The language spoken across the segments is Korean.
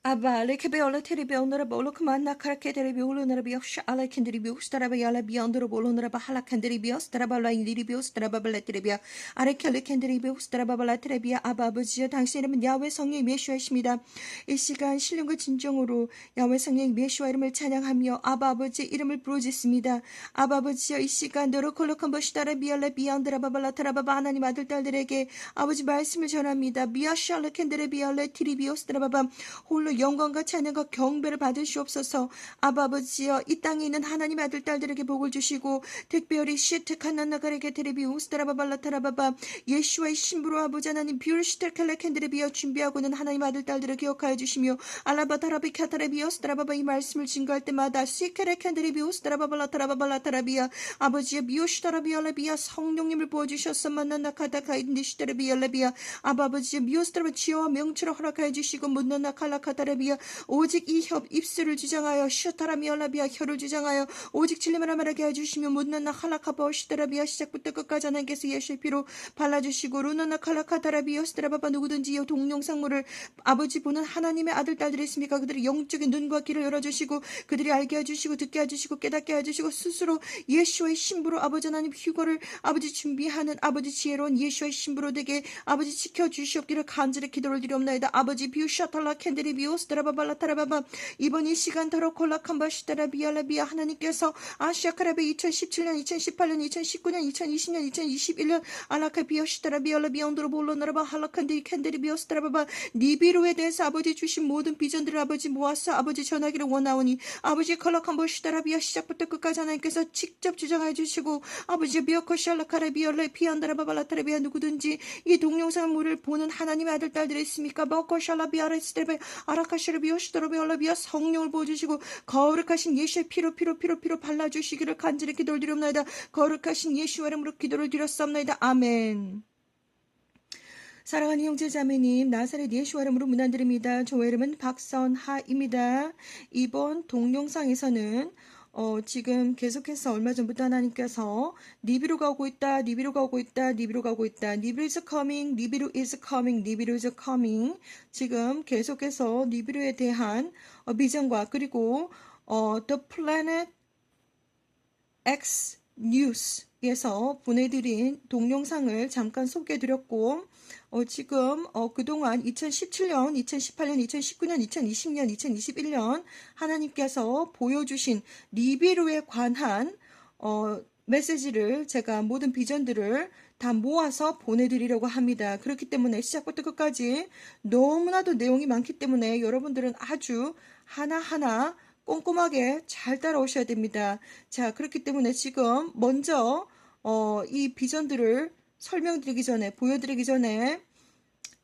Aba le kebe ola teribe onara bolo kumana karake teribe ulu nara bios ala kendiri bios taraba yala biondoro bolo nara bahala kendiri bios taraba la indiri bios taraba bala teribia 아래 켈리 kendiri bios taraba bala teribia 아바 아버지여 당신의 이름은 야훼 성령 예수이십니다. 이 시간 신령과 진정으로 야훼 성령 예수와 이름을 찬양하며 아바 아버지 이름을 부르짖습니다. 아바 아버지여 이 시간 너로 콜록한 것이 따라 비알라 비안드라바 발라 타라바바 하나님 아들 딸들에게 아버지 말씀을 전합니다. 비아샬라 캔데레 비알레 티리비오스 타라바바 홀로 영광과 찬양과 경배를 받으시옵소서. 아버지여 이 땅에 있는 하나님 아들 딸들에게 복을 주시고 특별히 시트카나나가레게 테레비 우스타라바발라타라바바 예수와의 신부로 아버지 하나님 뷰르시테칼레캔드레비어 준비하고는 하나님 아들 딸들을 기억하여 주시며 알라바타라비 카타레비오스타라바바 이 말씀을 증거할 때마다 시케레캔드레비 우스타라바발라타라바발라타라비아 아버지여 미오시타라비알레비아 성령님을 부어주셔서 만나나카다카인디시테레비알레비아 아버지여 미오스타라바 지혜와 명철을 허락하여 주시고 문나나칼라카타 오직 이 협 입술을 주장하여 슈타라미얼라비아 혀를 주장하여 오직 진리만 말하게 해주시며 묻나나 칼라카바오시타라비아 시작부터 끝까지 하나님께서 예수의 피로 발라주시고 루나나 칼라카타라비오스타라바바 누구든지 이 동영상물을 아버지 보는 하나님의 아들 딸들이 있습니까? 그들의 영적인 눈과 귀를 열어주시고 그들이 알게 해주시고 듣게 해주시고 깨닫게 해주시고 스스로 예수의 신부로 아버지 하나님 휴거를 아버지 준비하는 아버지 지혜로운 예수의 신부로 되게 아버지 지켜주시옵기를 간절히 기도를 드리옵나이다. 아버지 비우샤탈라 캔데리 비오스타라바발라타라바바 이번 이 시간 더러 콜라캄바시타라비알라비아 하나님께서 아시아카라베 2017년 2018년 2019년 2020년 2021년 아라카비오시타라비알라비온드로볼로나라바 할라칸디 캔데리 비오스타라바바 니비루에 대해서 아버지 주신 모든 비전들을 아버지 모아서 아버지 전하기를 원하오니 아버지 콜라캄바시타라비아 시작부터 끝까지 하나님께서 직접 주장해 주시고 아버지 비오코샬라카라비올레 피안다라바발라타라비아 누구든지 이 동영상물을 보는 하나님의 아들 딸들이 있습니까? 버코샬라비아레스테베 아라카시르비오시도로비올라비아 성령을 보여주시고 거룩하신 예수의 피로 발라주시기를 간절히 기도를 드리옵나이다. 거룩하신 예수의 이름으로 기도를 드렸사옵나이다. 아멘. 사랑하는 형제자매님 나사렛 예수의 이름으로 문안드립니다. 저의 이름은 박선하입니다. 이번 동영상에서는 지금 계속해서 얼마 전부터 하나님께서 니비루 가고 있다, 니비루 가고 있다, 니비루 가고 있다, 니비루 is coming, 니비루 is coming, 니비루 is coming. 지금 계속해서 니비루에 대한 비전과 그리고 The Planet X News에서 보내드린 동영상을 잠깐 소개해드렸고 지금 그동안 2017년, 2018년, 2019년, 2020년, 2021년 하나님께서 보여주신 니비루에 관한 메시지를 제가 모든 비전들을 다 모아서 보내드리려고 합니다. 그렇기 때문에 시작부터 끝까지 너무나도 내용이 많기 때문에 여러분들은 아주 하나하나 꼼꼼하게 잘 따라오셔야 됩니다. 자, 그렇기 때문에 지금 먼저 이 비전들을 설명드리기 전에 보여드리기 전에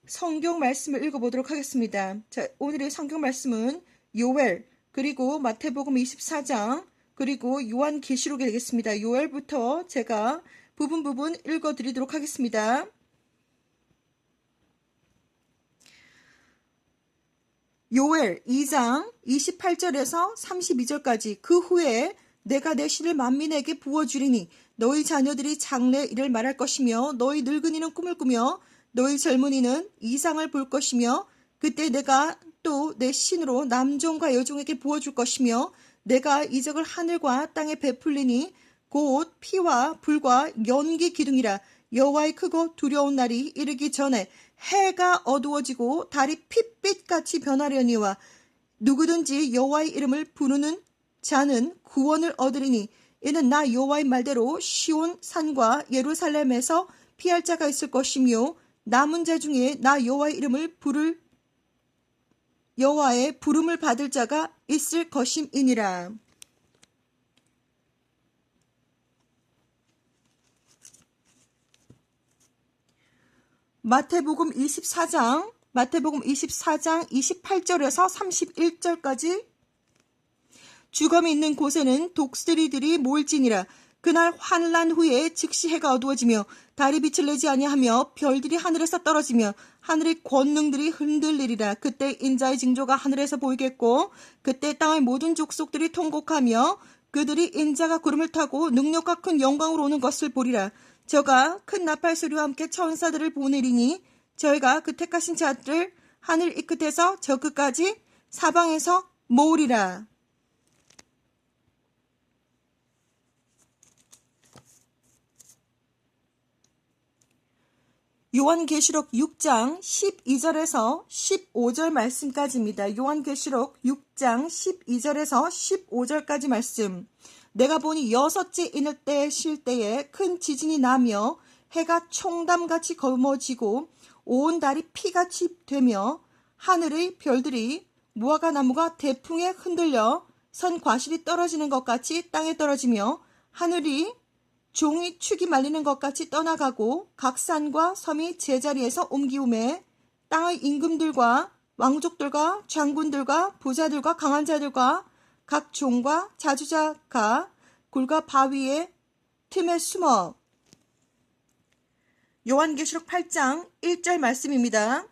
성경 말씀을 읽어보도록 하겠습니다. 자, 오늘의 성경 말씀은 요엘 그리고 마태복음 24장 그리고 요한계시록이 되겠습니다. 요엘부터 제가 부분 읽어드리도록 하겠습니다. 요엘 2장 28절에서 32절까지 그 후에 내가 내 신을 만민에게 부어주리니 너희 자녀들이 장래 일을 말할 것이며 너희 늙은이는 꿈을 꾸며 너희 젊은이는 이상을 볼 것이며 그때 내가 또 내 신으로 남종과 여종에게 부어줄 것이며 내가 이적을 하늘과 땅에 베풀리니 곧 피와 불과 연기 기둥이라 여호와의 크고 두려운 날이 이르기 전에 해가 어두워지고 달이 핏빛같이 변하려니와 누구든지 여호와의 이름을 부르는 자는 구원을 얻으리니 이는 나 여호와의 말대로 시온 산과 예루살렘에서 피할 자가 있을 것이며 남은 자 중에 나 여호와의 이름을 부를 여호와의 부름을 받을 자가 있을 것임이니라. 마태복음 24장 28절에서 31절까지 주검이 있는 곳에는 독수리들이 모일지니라. 그날 환란 후에 즉시 해가 어두워지며 달이 빛을 내지 아니하며 별들이 하늘에서 떨어지며 하늘의 권능들이 흔들리리라. 그때 인자의 징조가 하늘에서 보이겠고 그때 땅의 모든 족속들이 통곡하며 그들이 인자가 구름을 타고 능력과 큰 영광으로 오는 것을 보리라. 저가 큰 나팔 소리와 함께 천사들을 보내리니 저희가 그 택하신 자들을 하늘 이 끝에서 저 끝까지 사방에서 모으리라. 요한계시록 6장 12절에서 15절 말씀까지입니다. 요한계시록 6장 12절에서 15절까지 말씀. 내가 보니 여섯째 인을 때 쉴 때에 큰 지진이 나며 해가 총담같이 검어지고 온 달이 피같이 되며 하늘의 별들이 무화과 나무가 대풍에 흔들려 선 과실이 떨어지는 것 같이 땅에 떨어지며 하늘이 종이 축이 말리는 것 같이 떠나가고 각 산과 섬이 제자리에서 옮기움에 땅의 임금들과 왕족들과 장군들과 부자들과 강한 자들과 각 종과 자주자가 굴과 바위의 틈에 숨어. 요한계시록 8장 1절 말씀입니다.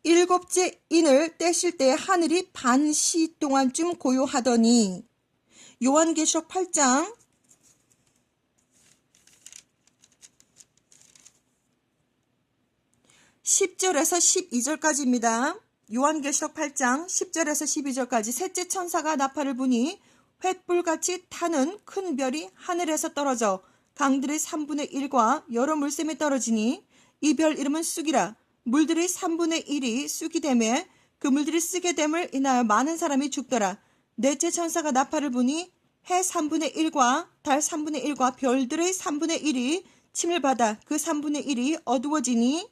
일곱째 인을 떼실 때 하늘이 반시 동안쯤 고요하더니. 요한계시록 8장 10절에서 12절까지입니다. 요한계시록 8장 10절에서 12절까지. 셋째 천사가 나팔을 부니 횃불같이 타는 큰 별이 하늘에서 떨어져 강들의 3분의 1과 여러 물샘에 떨어지니 이 별 이름은 쑥이라. 물들의 3분의 1이 쑥이 되매 그 물들이 쓰게 됨을 인하여 많은 사람이 죽더라. 넷째 천사가 나팔을 부니 해 3분의 1과 달 3분의 1과 별들의 3분의 1이 침을 받아 그 3분의 1이 어두워지니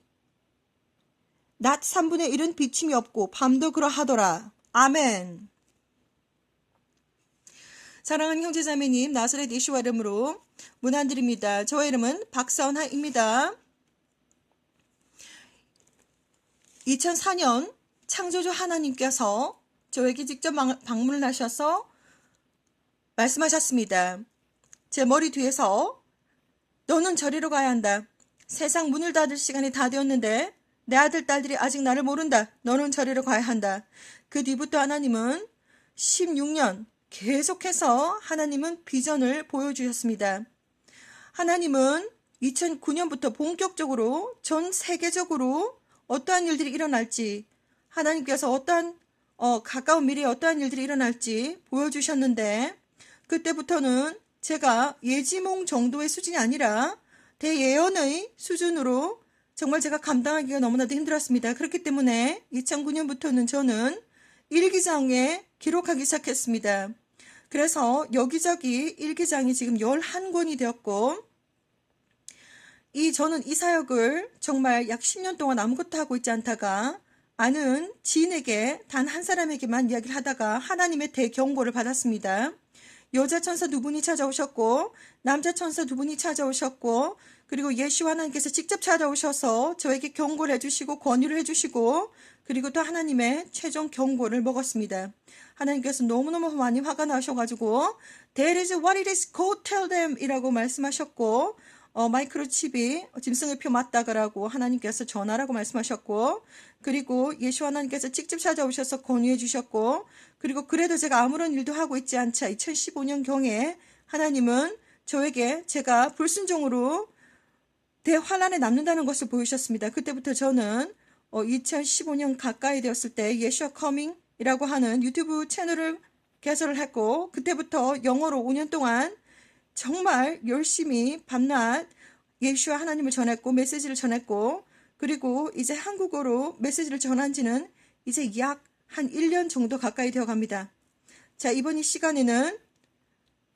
낮 3분의 1은 비침이 없고 밤도 그러하더라. 아멘. 사랑하는 형제자매님, 나사렛 예수와 이름으로 문안드립니다. 저의 이름은 박선하입니다. 2004년 창조주 하나님께서 저에게 직접 방문을 하셔서 말씀하셨습니다. 제 머리 뒤에서 너는 저리로 가야 한다. 세상 문을 닫을 시간이 다 되었는데 내 아들 딸들이 아직 나를 모른다. 너는 저리로 가야 한다. 그 뒤부터 하나님은 16년 계속해서 하나님은 비전을 보여주셨습니다. 하나님은 2009년부터 본격적으로 전 세계적으로 어떠한 일들이 일어날지, 하나님께서 어떠한 가까운 미래에 어떠한 일들이 일어날지 보여주셨는데, 그때부터는 제가 예지몽 정도의 수준이 아니라 대예언의 수준으로 정말 제가 감당하기가 너무나도 힘들었습니다. 그렇기 때문에 2009년부터는 저는 일기장에 기록하기 시작했습니다. 그래서 여기저기 일기장이 지금 11권이 되었고, 저는 이 사역을 정말 약 10년 동안 아무것도 하고 있지 않다가 아는 지인에게 단 한 사람에게만 이야기를 하다가 하나님의 대경고를 받았습니다. 여자 천사 2분이 찾아오셨고 남자 천사 2분이 찾아오셨고, 그리고 예수 하나님께서 직접 찾아오셔서 저에게 경고를 해주시고 권유를 해주시고, 그리고 또 하나님의 최종 경고를 먹었습니다. 하나님께서 너무너무 많이 화가 나셔가지고 That is what it is, go tell them 이라고 말씀하셨고, 마이크로칩이 짐승의 표 맞다가라고 하나님께서 전하라고 말씀하셨고, 그리고 예수 하나님께서 직접 찾아오셔서 권유해 주셨고, 그리고 그래도 제가 아무런 일도 하고 있지 않자 2015년경에 하나님은 저에게 제가 불순종으로 대환란에 남는다는 것을 보이셨습니다. 그때부터 저는 2015년 가까이 되었을 때 예수와 커밍이라고 하는 유튜브 채널을 개설을 했고, 그때부터 영어로 5년 동안 정말 열심히 밤낮 예수와 하나님을 전했고 메시지를 전했고, 그리고 이제 한국어로 메시지를 전한 지는 이제 약 한 1년 정도 가까이 되어 갑니다. 자, 이번 이 시간에는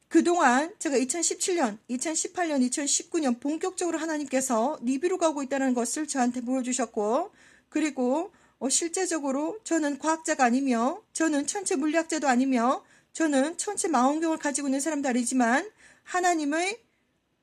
그동안 제가 2017년, 2018년, 2019년 본격적으로 하나님께서 리뷰로 가고 있다는 것을 저한테 보여주셨고, 그리고 실제적으로 저는 과학자가 아니며 저는 천체 물리학자도 아니며 저는 천체 망원경을 가지고 있는 사람도 아니지만 하나님의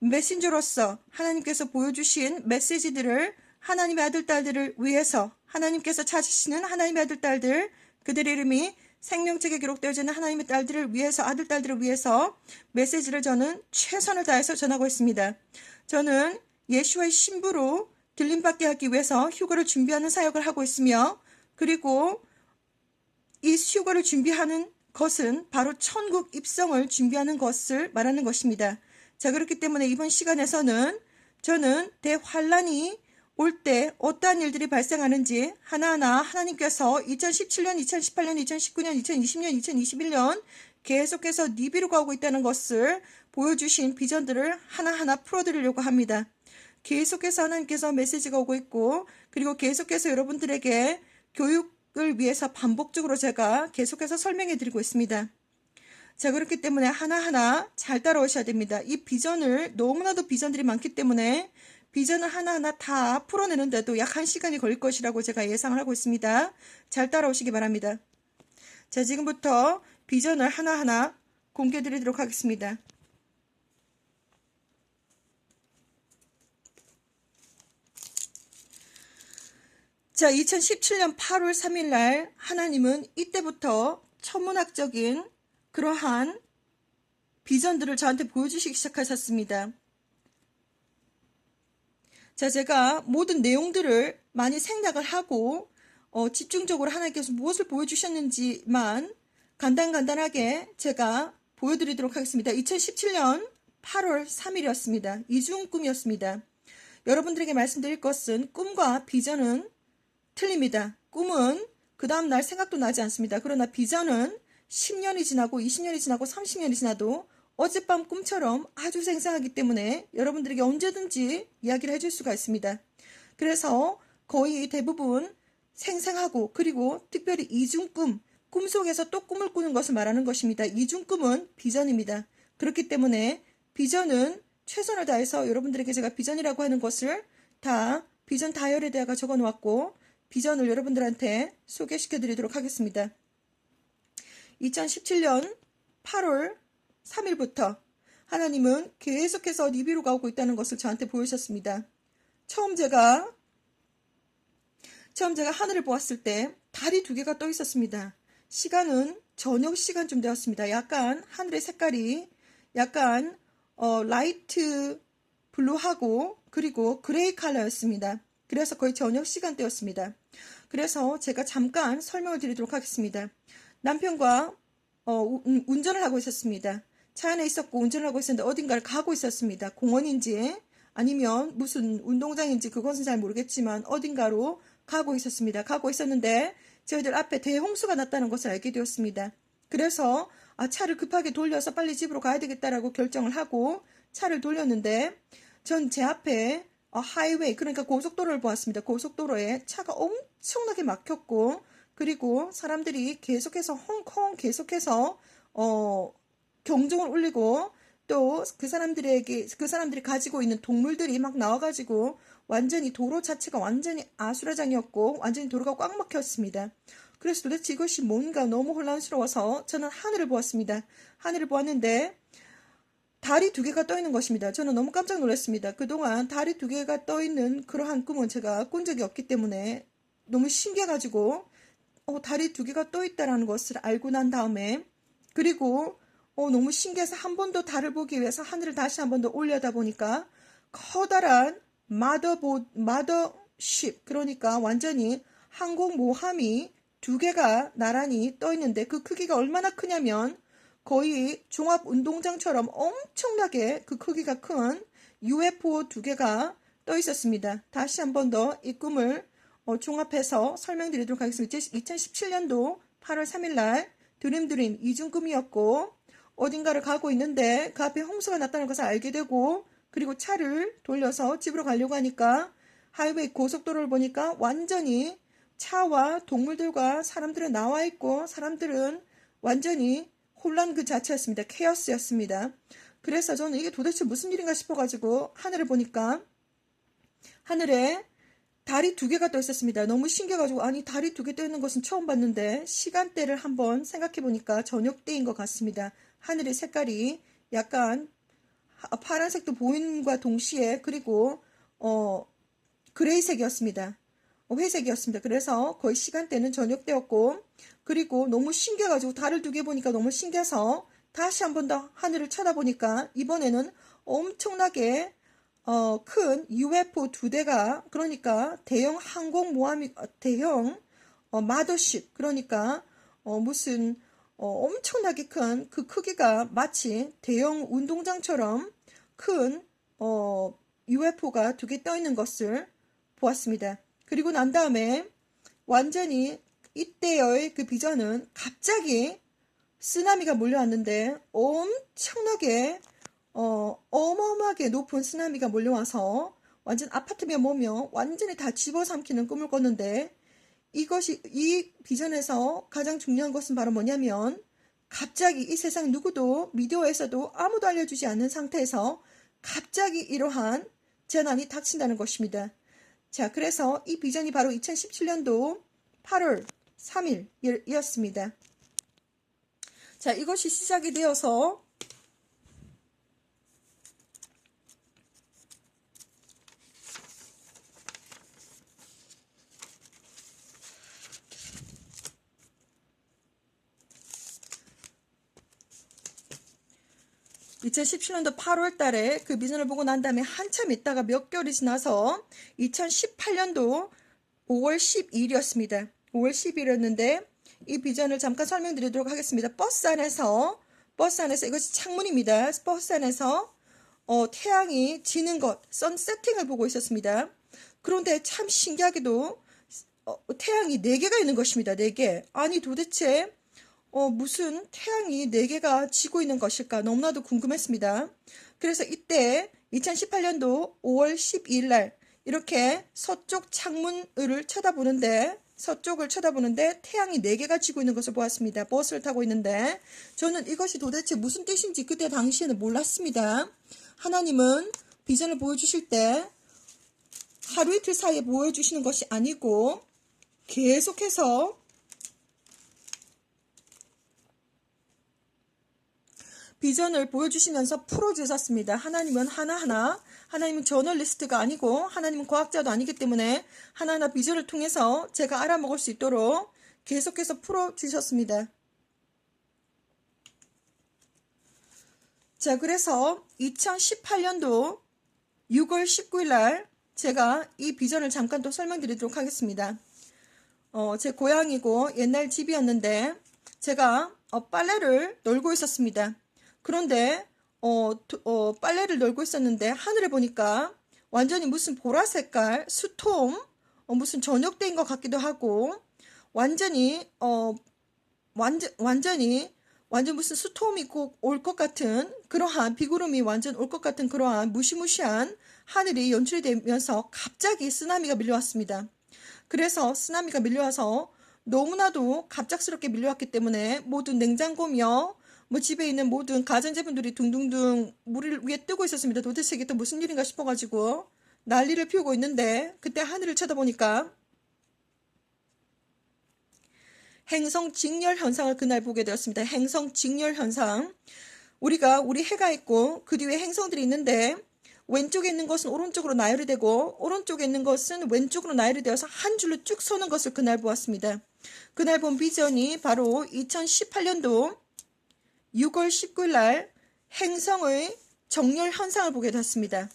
메신저로서 하나님께서 보여주신 메시지들을 하나님의 아들 딸들을 위해서, 하나님께서 찾으시는 하나님의 아들 딸들, 그들의 이름이 생명책에 기록되어져 있는 하나님의 딸들을 위해서, 아들 딸들을 위해서 메시지를 저는 최선을 다해서 전하고 있습니다. 저는 예수와의 신부로 들림받게 하기 위해서 휴거를 준비하는 사역을 하고 있으며, 그리고 이 휴거를 준비하는 것은 바로 천국 입성을 준비하는 것을 말하는 것입니다. 자, 그렇기 때문에 이번 시간에서는 저는 대환란이 올 때 어떠한 일들이 발생하는지 하나하나 하나님께서 2017년, 2018년, 2019년, 2020년, 2021년 계속해서 니비로 가고 있다는 것을 보여주신 비전들을 하나하나 풀어드리려고 합니다. 계속해서 하나님께서 메시지가 오고 있고, 그리고 계속해서 여러분들에게 교육을 위해서 반복적으로 제가 계속해서 설명해 드리고 있습니다. 자, 그렇기 때문에 하나하나 잘 따라오셔야 됩니다. 이 비전을, 너무나도 비전들이 많기 때문에 비전을 하나하나 다 풀어내는데도 약 1시간이 걸릴 것이라고 제가 예상을 하고 있습니다. 잘 따라오시기 바랍니다. 자, 지금부터 비전을 하나하나 공개해 드리도록 하겠습니다. 자, 2017년 8월 3일 날 하나님은 이때부터 천문학적인 그러한 비전들을 저한테 보여주시기 시작하셨습니다. 자, 제가 모든 내용들을 많이 생략을 하고 집중적으로 하나님께서 무엇을 보여주셨는지만 간단하게 제가 보여드리도록 하겠습니다. 2017년 8월 3일이었습니다. 이중 꿈이었습니다. 여러분들에게 말씀드릴 것은 꿈과 비전은 틀립니다. 꿈은 그 다음날 생각도 나지 않습니다. 그러나 비전은 10년이 지나고 20년이 지나고 30년이 지나도 어젯밤 꿈처럼 아주 생생하기 때문에 여러분들에게 언제든지 이야기를 해줄 수가 있습니다. 그래서 거의 대부분 생생하고, 그리고 특별히 이중꿈, 꿈속에서 또 꿈을 꾸는 것을 말하는 것입니다. 이중꿈은 비전입니다. 그렇기 때문에 비전은 최선을 다해서 여러분들에게 제가 비전이라고 하는 것을 다 비전 다이어리에다가 적어 놓았고, 비전을 여러분들한테 소개시켜 드리도록 하겠습니다. 2017년 8월 3일부터 하나님은 계속해서 니비로 가고 있다는 것을 저한테 보여주셨습니다. 처음 제가 하늘을 보았을 때 달이 2개가 떠 있었습니다. 시간은 저녁 시간쯤 되었습니다. 약간 하늘의 색깔이 약간 라이트 블루하고 그리고 그레이 컬러였습니다. 그래서 거의 저녁 시간대였습니다. 그래서 제가 잠깐 설명을 드리도록 하겠습니다. 남편과 운전을 하고 있었습니다. 차 안에 있었고 운전을 하고 있었는데 어딘가를 가고 있었습니다. 공원인지 아니면 무슨 운동장인지 그것은 잘 모르겠지만 어딘가로 가고 있었습니다. 가고 있었는데 저희들 앞에 대홍수가 났다는 것을 알게 되었습니다. 그래서 차를 급하게 돌려서 빨리 집으로 가야 되겠다라고 결정을 하고 차를 돌렸는데 전 제 앞에 하이웨이, 그러니까 고속도로를 보았습니다. 고속도로에 차가 엄청나게 막혔고, 그리고 사람들이 계속해서 헝컹 계속해서 경종을 울리고, 또 그 사람들이 가지고 있는 동물들이 막 나와가지고 완전히 도로 자체가 완전히 아수라장이었고 완전히 도로가 꽉 막혔습니다. 그래서 도대체 이것이 뭔가 너무 혼란스러워서 저는 하늘을 보았습니다. 하늘을 보았는데 달이 2개가 떠 있는 것입니다. 저는 너무 깜짝 놀랐습니다. 그동안 달이 2개가 떠 있는 그러한 꿈은 제가 꾼 적이 없기 때문에 너무 신기해가지고 달이 2개가 떠 있다는 것을 알고 난 다음에, 그리고 너무 신기해서 한 번 더 달을 보기 위해서 하늘을 다시 한 번 더 올려다 보니까 커다란 마더쉽, 그러니까 완전히 항공모함이 2개가 나란히 떠 있는데 그 크기가 얼마나 크냐면 거의 종합운동장처럼 엄청나게 그 크기가 큰 UFO 2개가 떠 있었습니다. 다시 한 번 더 이 꿈을 종합해서 설명드리도록 하겠습니다. 2017년도 8월 3일 날 드림 이중꿈이었고, 어딘가를 가고 있는데 그 앞에 홍수가 났다는 것을 알게 되고, 그리고 차를 돌려서 집으로 가려고 하니까 하이웨이 고속도로를 보니까 완전히 차와 동물들과 사람들은 나와 있고 사람들은 완전히 혼란 그 자체였습니다. 케어스였습니다. 그래서 저는 이게 도대체 무슨 일인가 싶어가지고 하늘을 보니까 하늘에 달이 2개가 떠 있었습니다. 너무 신기해가지고 아니 달이 2개 떠 있는 것은 처음 봤는데 시간대를 한번 생각해 보니까 저녁 때인 것 같습니다. 하늘의 색깔이 약간 파란색도 보임과 동시에 그리고 그레이색이었습니다. 회색이었습니다. 그래서 거의 시간대는 저녁 때였고, 그리고 너무 신기해가지고 달을 2개 보니까 너무 신기해서 다시 한 번 더 하늘을 쳐다보니까 이번에는 엄청나게 큰 UFO 2대가, 그러니까 대형 항공모함이 대형 마더십, 그러니까 무슨 엄청나게 큰 그 크기가 마치 대형 운동장처럼 큰 UFO가 2개 떠 있는 것을 보았습니다. 그리고 난 다음에 완전히 이때의 그 비전은 갑자기 쓰나미가 몰려왔는데 엄청나게 어마어마하게 높은 쓰나미가 몰려와서 완전 아파트며 뭐며 완전히 다 집어삼키는 꿈을 꿨는데 이 비전에서 가장 중요한 것은 바로 뭐냐면 갑자기 이 세상 누구도 미디어에서도 아무도 알려주지 않는 상태에서 갑자기 이러한 재난이 닥친다는 것입니다. 자, 그래서 이 비전이 바로 2017년도 8월 3일이었습니다. 자, 이것이 시작이 되어서 (2017년도 8월) 달에 그 비전을 보고 난 다음에 한참 있다가 몇 개월이 지나서 2018년도 5월 10일이었습니다. 5월 10일이었는데 이 비전을 잠깐 설명드리도록 하겠습니다. 버스 안에서 이것이 창문입니다. 버스 안에서 태양이 지는 것, 선세팅을 보고 있었습니다. 그런데 참 신기하게도 태양이 4개가 있는 것입니다. 4개. 아니 도대체 무슨 태양이 4개가 지고 있는 것일까 너무나도 궁금했습니다. 그래서 이때 2018년도 5월 12일 날 이렇게 서쪽을 쳐다보는데 태양이 4개가 지고 있는 것을 보았습니다. 버스를 타고 있는데 저는 이것이 도대체 무슨 뜻인지 그때 당시에는 몰랐습니다. 하나님은 비전을 보여주실 때 하루 이틀 사이에 보여주시는 것이 아니고 계속해서 비전을 보여주시면서 풀어주셨습니다. 하나님은 하나하나, 하나님은 저널리스트가 아니고 하나님은 과학자도 아니기 때문에 하나하나 비전을 통해서 제가 알아먹을 수 있도록 계속해서 풀어주셨습니다. 자, 그래서 2018년도 6월 19일 날 제가 이 비전을 잠깐 또 설명드리도록 하겠습니다. 제 고향이고 옛날 집이었는데 제가 빨래를 널고 있었습니다. 그런데 빨래를 널고 있었는데 하늘에 보니까 완전히 무슨 보라색깔 스톰 무슨 저녁 때인 것 같기도 하고 완전히 완전 무슨 스톰이 꼭 올 것 같은 그러한 비구름이 완전 올 것 같은 그러한 무시무시한 하늘이 연출이 되면서 갑자기 쓰나미가 밀려왔습니다. 그래서 쓰나미가 밀려와서 너무나도 갑작스럽게 밀려왔기 때문에 모든 냉장고며 집에 있는 모든 가전제품들이 둥둥둥 물 위에 뜨고 있었습니다. 도대체 이게 또 무슨 일인가 싶어가지고 난리를 피우고 있는데 그때 하늘을 쳐다보니까 행성 직렬 현상을 그날 보게 되었습니다. 행성 직렬 현상. 우리 해가 있고 그 뒤에 행성들이 있는데 왼쪽에 있는 것은 오른쪽으로 나열이 되고 오른쪽에 있는 것은 왼쪽으로 나열이 되어서 한 줄로 쭉 서는 것을 그날 보았습니다. 그날 본 비전이 바로 2018년도 6월 19일 날 행성의 정렬 현상을 보게 되었습니다.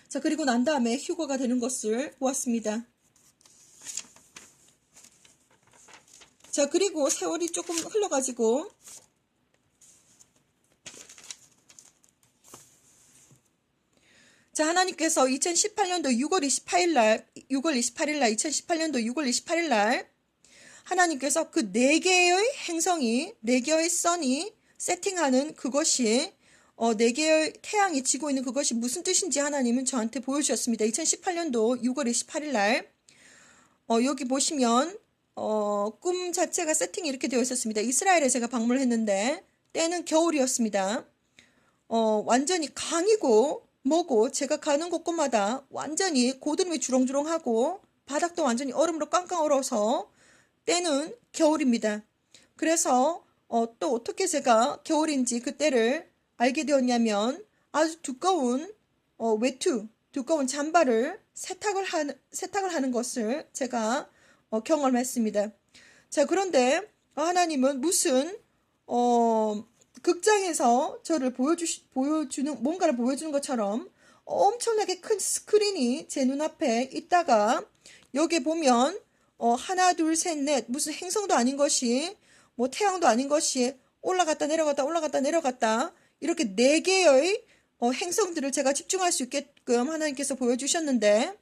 자, 그리고 난 다음에 휴거가 되는 것을 보았습니다. 자, 그리고 세월이 조금 흘러가지고 자, 하나님께서 2018년도 6월 28일 날 2018년도 6월 28일 날 하나님께서 그 4개의 행성이 4개의 선이 세팅하는 그것이 4개의 태양이 지고 있는 그것이 무슨 뜻인지 하나님은 저한테 보여주셨습니다. 2018년도 6월 28일 날 여기 보시면 꿈 자체가 세팅이 이렇게 되어 있었습니다. 이스라엘에 제가 방문을 했는데 때는 겨울이었습니다. 완전히 강이고 뭐고 제가 가는 곳곳마다 완전히 고드름이 주렁주렁하고 바닥도 완전히 얼음으로 깡깡 얼어서 때는 겨울입니다. 그래서 또 어떻게 제가 겨울인지 그때를 알게 되었냐면 아주 두꺼운 두꺼운 잠바를 세탁을 하는 것을 제가 경험했습니다. 자, 그런데 하나님은 무슨 극장에서 저를 보여주는 뭔가를 보여주는 것처럼 엄청나게 큰 스크린이 제 눈앞에 있다가 여기에 보면 하나 둘 셋 넷 무슨 행성도 아닌 것이 태양도 아닌 것이 올라갔다 내려갔다 이렇게 4개의 행성들을 제가 집중할 수 있게끔 하나님께서 보여주셨는데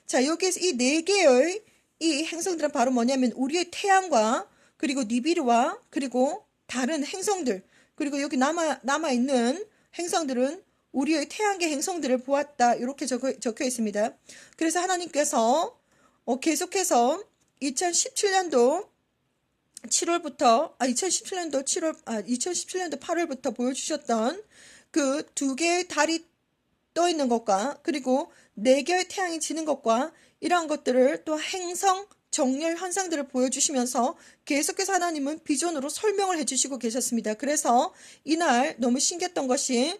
자, 여기에서 이 네 개의 이 행성들은 바로 뭐냐면 우리의 태양과 그리고 니비루와 그리고 다른 행성들, 그리고 여기 남아있는 행성들은 우리의 태양계 행성들을 보았다. 이렇게 적혀 있습니다. 그래서 하나님께서 계속해서 2017년도 8월부터 보여주셨던 그 두 개의 달이 떠 있는 것과 그리고 네 개의 태양이 지는 것과 이러한 것들을 또 행성 정렬 현상들을 보여주시면서 계속해서 하나님은 비전으로 설명을 해주시고 계셨습니다. 그래서 이날 너무 신기했던 것이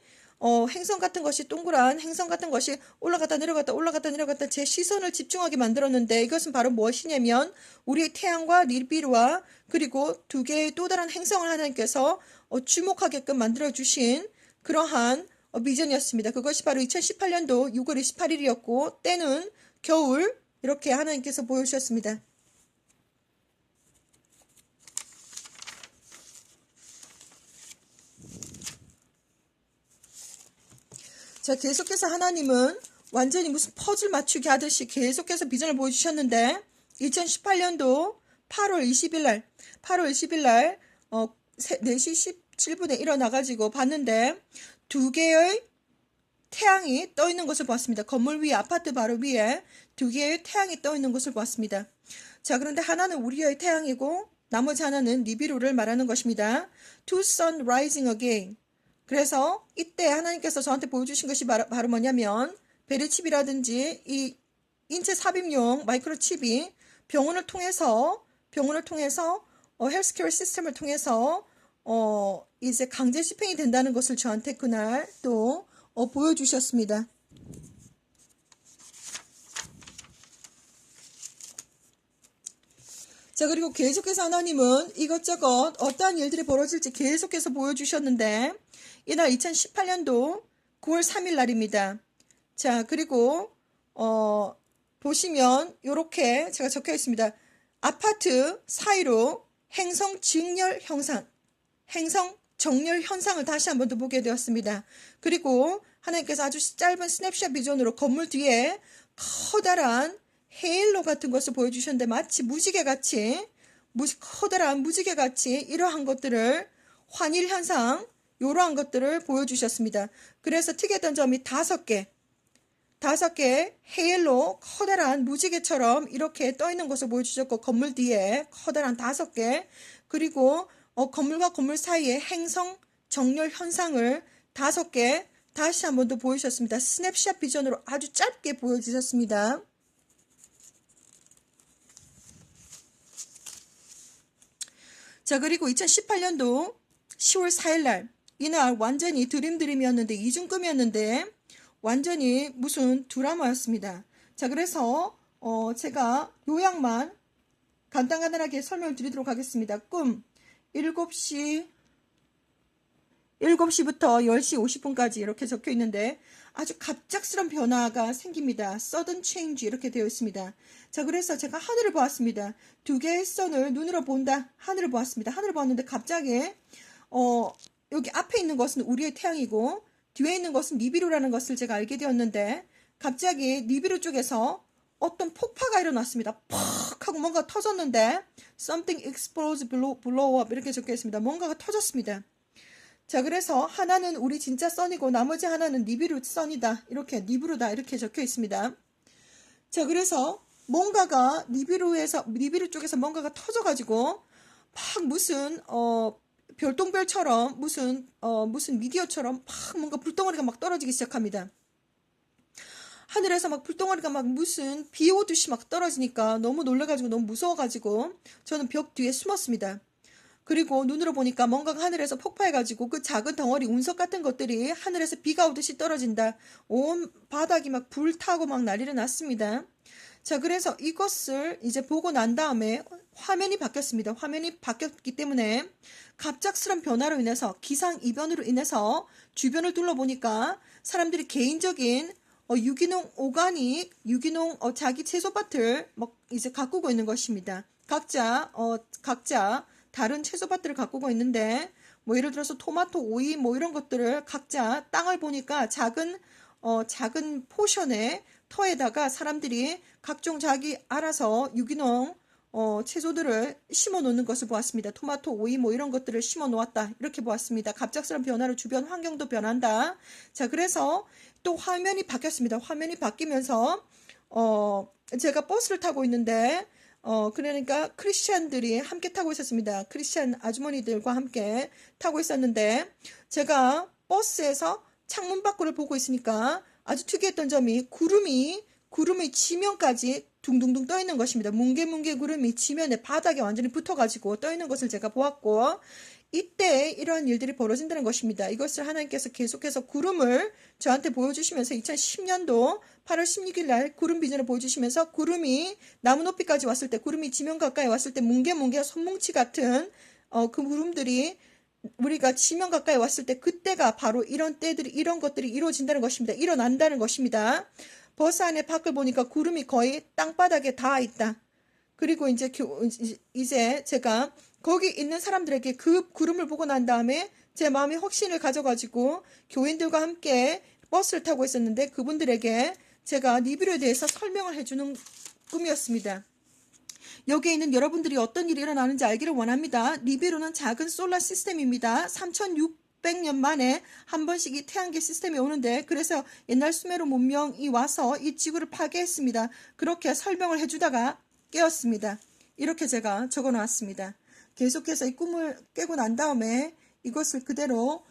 행성 같은 것이 동그란 행성 같은 것이 올라갔다 내려갔다 제 시선을 집중하게 만들었는데 이것은 바로 무엇이냐면 우리의 태양과 니비루와 그리고 두 개의 또 다른 행성을 하나님께서 주목하게끔 만들어주신 그러한 비전이었습니다. 그것이 바로 2018년도 6월 28일이었고 때는 겨울 이렇게 하나님께서 보여주셨습니다. 자, 계속해서 하나님은 완전히 무슨 퍼즐 맞추기 하듯이 계속해서 비전을 보여주셨는데 2018년도 8월 20일 날 4시 17분에 일어나가지고 봤는데 두 개의 태양이 떠 있는 것을 보았습니다. 건물 위에 아파트 바로 위에 두 개의 태양이 떠 있는 것을 보았습니다. 자, 그런데 하나는 우리의 태양이고 나머지 하나는 니비루를 말하는 것입니다. Two sun rising again. 그래서 이때 하나님께서 저한테 보여주신 것이 바로 뭐냐면 베르칩이라든지 이 인체 삽입용 마이크로칩이 병원을 통해서 헬스케어 시스템을 통해서 이제 강제 집행이 된다는 것을 저한테 그날 또 보여주셨습니다. 자, 그리고 계속해서 하나님은 이것저것 어떠한 일들이 벌어질지 계속해서 보여주셨는데 이날 2018년도 9월 3일 날입니다. 자, 그리고 보시면 이렇게 제가 적혀 있습니다. 아파트 사이로 행성 정렬 현상을 다시 한번 더 보게 되었습니다. 그리고 하나님께서 아주 짧은 스냅샷 비전으로 건물 뒤에 커다란 헤일로 같은 것을 보여주셨는데 마치 커다란 무지개같이 이러한 것들을 환일 현상 이러한 것들을 보여주셨습니다. 그래서 특이했던 점이 5개 헤일로 커다란 무지개처럼 이렇게 떠 있는 것을 보여주셨고 건물 뒤에 커다란 5개 그리고 건물과 건물 사이에 행성 정렬 현상을 5개 다시 한번 더 보여주셨습니다. 스냅샷 비전으로 아주 짧게 보여주셨습니다. 자, 그리고 2018년도 10월 4일 날 이날 완전히 드림이었는데 이중금이었는데 완전히 무슨 드라마였습니다. 자, 그래서 제가 요약만 간단하게 설명을 드리도록 하겠습니다. 꿈 7시부터 10시 50분까지 이렇게 적혀 있는데 아주 갑작스런 변화가 생깁니다. sudden change 이렇게 되어 있습니다. 자, 그래서 제가 하늘을 보았습니다. 두 개의 선을 눈으로 본다. 하늘을 보았습니다. 하늘을 보았는데 갑자기 여기 앞에 있는 것은 우리의 태양이고 뒤에 있는 것은 니비루라는 것을 제가 알게 되었는데 갑자기 니비루 쪽에서 어떤 폭파가 일어났습니다. 팍 하고 뭔가 터졌는데 something explodes blow up 이렇게 적혀 있습니다. 뭔가가 터졌습니다. 자, 그래서 하나는 우리 진짜 선이고 나머지 하나는 니비루 선이다. 이렇게 니비루다 이렇게 적혀 있습니다. 자, 그래서 뭔가가 니비루 쪽에서 뭔가가 터져가지고 막 무슨 별똥별처럼 무슨 미디어처럼 막 뭔가 불덩어리가 막 떨어지기 시작합니다. 하늘에서 막 불덩어리가 막 무슨 비 오듯이 막 떨어지니까 너무 놀라가지고 너무 무서워가지고 저는 벽 뒤에 숨었습니다. 그리고 눈으로 보니까 뭔가가 하늘에서 폭파해가지고 그 작은 덩어리 운석 같은 것들이 하늘에서 비가 오듯이 떨어진다. 온 바닥이 막 불타고 막 난리를 났습니다. 자, 그래서 이것을 이제 보고 난 다음에 화면이 바뀌었습니다. 화면이 바뀌었기 때문에 갑작스런 변화로 인해서 기상이변으로 인해서 주변을 둘러보니까 사람들이 개인적인 유기농 오가닉, 자기 채소밭을 막 이제 가꾸고 있는 것입니다. 각자 다른 채소밭들을 가꾸고 있는데 뭐 예를 들어서 토마토, 오이 뭐 이런 것들을 각자 땅을 보니까 작은 포션에 터에다가 사람들이 각종 자기 알아서 유기농 채소들을 심어 놓는 것을 보았습니다. 토마토, 오이 뭐 이런 것들을 심어 놓았다. 이렇게 보았습니다. 갑작스러운 변화로 주변 환경도 변한다. 자, 그래서 또 화면이 바뀌었습니다. 화면이 바뀌면서 제가 버스를 타고 있는데 그러니까 크리스찬들이 함께 타고 있었습니다. 크리스찬 아주머니들과 함께 타고 있었는데 제가 버스에서 창문 밖을 보고 있으니까 아주 특이했던 점이 구름이 지면까지 둥둥둥 떠 있는 것입니다. 뭉게뭉게 구름이 지면에 바닥에 완전히 붙어가지고 떠 있는 것을 제가 보았고 이때 이러한 일들이 벌어진다는 것입니다. 이것을 하나님께서 계속해서 구름을 저한테 보여주시면서 2010년도 8월 16일 날 구름 비전을 보여주시면서 구름이 나무 높이까지 왔을 때 구름이 지면 가까이 왔을 때 뭉게뭉게 손뭉치 같은 그 구름들이 우리가 지면 가까이 왔을 때 그때가 바로 이런 때들이 이런 것들이 이루어진다는 것입니다. 일어난다는 것입니다. 버스 안에 밖을 보니까 구름이 거의 땅바닥에 닿아 있다. 그리고 이제 제가 거기 있는 사람들에게 그 구름을 보고 난 다음에 제 마음이 확신을 가져가지고 교인들과 함께 버스를 타고 있었는데 그분들에게 제가 니비루에 대해서 설명을 해주는 꿈이었습니다. 여기에 있는 여러분들이 어떤 일이 일어나는지 알기를 원합니다. 니비루는 작은 솔라 시스템입니다. 3600년 만에 한 번씩 이 태양계 시스템이 오는데 그래서 옛날 수메르 문명이 와서 이 지구를 파괴했습니다. 그렇게 설명을 해주다가 깨었습니다. 이렇게 제가 적어 놓았습니다. 계속해서 이 꿈을 깨고 난 다음에 이것을 그대로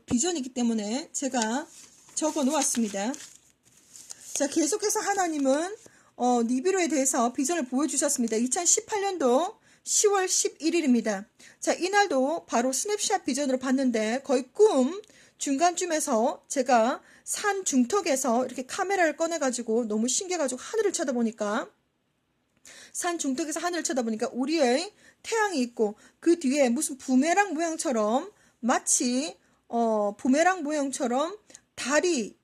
비전이기 때문에 제가 적어 놓았습니다. 자, 계속해서 하나님은 니비루에 대해서 비전을 보여주셨습니다. 2018년도 10월 11일입니다. 자, 이날도 바로 스냅샷 비전으로 봤는데 거의 꿈 중간쯤에서 제가 산 중턱에서 이렇게 카메라를 꺼내가지고 너무 신기해가지고 하늘을 쳐다보니까 산 중턱에서 하늘을 쳐다보니까 우리의 태양이 있고 그 뒤에 무슨 부메랑 모양처럼 마치 부메랑 모양처럼 달이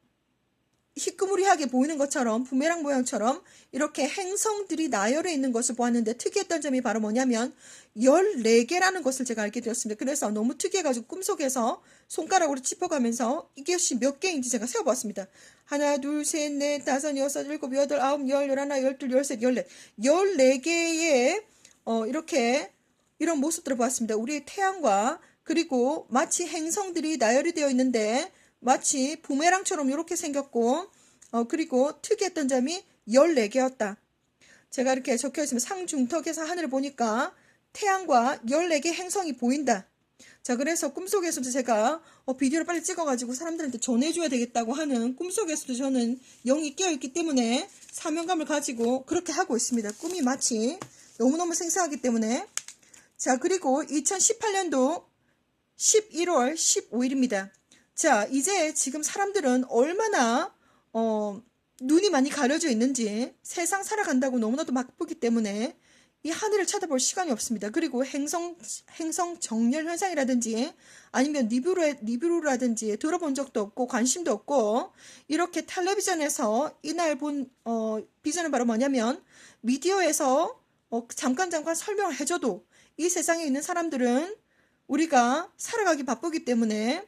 희끄무리하게 보이는 것처럼 부메랑 모양처럼 이렇게 행성들이 나열해 있는 것을 보았는데 특이했던 점이 바로 뭐냐면 14개라는 것을 제가 알게 되었습니다. 그래서 너무 특이해가지고 꿈속에서 손가락으로 짚어가면서 이것이 몇 개인지 제가 세어보았습니다. 하나, 둘, 셋, 넷, 다섯, 여섯, 일곱, 여덟, 아홉, 열, 열하나, 열둘, 열셋, 열넷 14개의 이렇게 이런 모습들을 보았습니다. 우리의 태양과 그리고 마치 행성들이 나열이 되어 있는데 마치 부메랑처럼 이렇게 생겼고 그리고 특이했던 점이 14개였다. 제가 이렇게 적혀있으면 상중턱에서 하늘을 보니까 태양과 14개 행성이 보인다. 자, 그래서 꿈속에서도 제가 비디오를 빨리 찍어가지고 사람들한테 전해줘야 되겠다고 하는 꿈속에서도 저는 영이 깨어있기 때문에 사명감을 가지고 그렇게 하고 있습니다. 꿈이 마치 너무너무 생생하기 때문에. 자, 그리고 2018년도 11월 15일입니다. 자, 이제 지금 사람들은 얼마나 눈이 많이 가려져 있는지 세상 살아간다고 너무나도 바쁘기 때문에 이 하늘을 쳐다볼 시간이 없습니다. 그리고 행성 정렬 현상이라든지 아니면 니비루라든지 들어본 적도 없고 관심도 없고 이렇게 텔레비전에서 이날 본 비전은 바로 뭐냐면 미디어에서 잠깐 설명을 해줘도 이 세상에 있는 사람들은 우리가 살아가기 바쁘기 때문에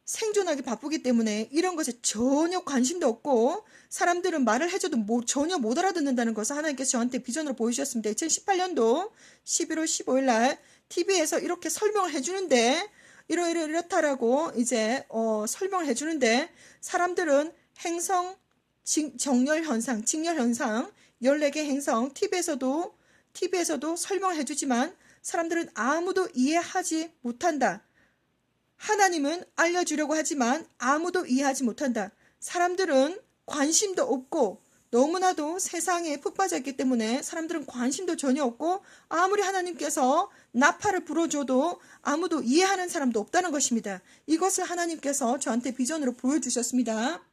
생존하기 바쁘기 때문에 이런 것에 전혀 관심도 없고 사람들은 말을 해줘도 전혀 못 알아듣는다는 것을 하나님께서 저한테 비전으로 보여주셨습니다. 2018년도 11월 15일 날 TV에서 이렇게 설명을 해주는데 이렇다라고 이제 설명을 해주는데 사람들은 행성 정렬 현상, 직렬 현상 14개 행성 TV에서도 설명을 해주지만 사람들은 아무도 이해하지 못한다. 하나님은 알려주려고 하지만 아무도 이해하지 못한다. 사람들은 관심도 없고 너무나도 세상에 푹 빠져있기 때문에 사람들은 관심도 전혀 없고 아무리 하나님께서 나팔을 불어줘도 아무도 이해하는 사람도 없다는 것입니다. 이것을 하나님께서 저한테 비전으로 보여주셨습니다.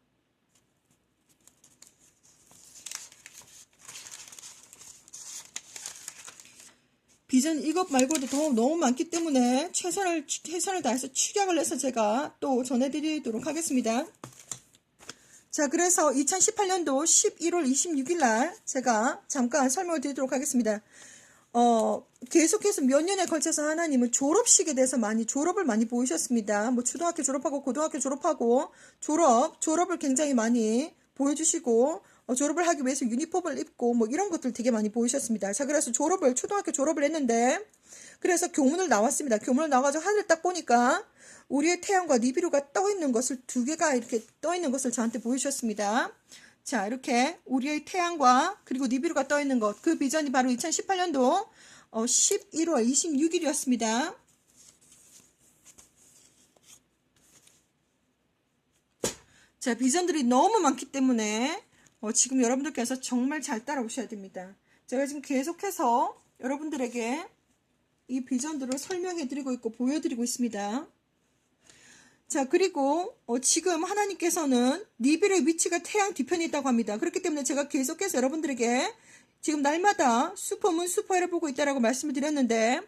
비전 이것 말고도 더 너무 많기 때문에 최선을 다해서 축약을 해서 제가 또 전해드리도록 하겠습니다. 자, 그래서 2018년도 11월 26일 날 제가 잠깐 설명을 드리도록 하겠습니다. 계속해서 몇 년에 걸쳐서 하나님은 졸업식에 대해서 졸업을 많이 보이셨습니다. 뭐 초등학교 졸업하고 고등학교 졸업하고 졸업을 굉장히 많이 보여주시고 졸업을 하기 위해서 유니폼을 입고 뭐 이런 것들 되게 많이 보이셨습니다. 자, 그래서 초등학교 졸업을 했는데 그래서 교문을 나왔습니다. 교문을 나와가지고 하늘 딱 보니까 우리의 태양과 니비루가 떠 있는 것을 두 개가 이렇게 떠 있는 것을 저한테 보여주셨습니다. 자, 이렇게 우리의 태양과 그리고 니비루가 떠 있는 것, 그 비전이 바로 2018년도 11월 26일이었습니다. 자, 비전들이 너무 많기 때문에 지금 여러분들께서 정말 잘 따라오셔야 됩니다. 제가 지금 계속해서 여러분들에게 이 비전들을 설명해 드리고 있고 보여드리고 있습니다. 자, 그리고 지금 하나님께서는 니빌의 위치가 태양 뒤편에 있다고 합니다. 그렇기 때문에 제가 계속해서 여러분들에게 지금 날마다 슈퍼문 슈퍼해를 보고 있다라고 말씀을 드렸는데,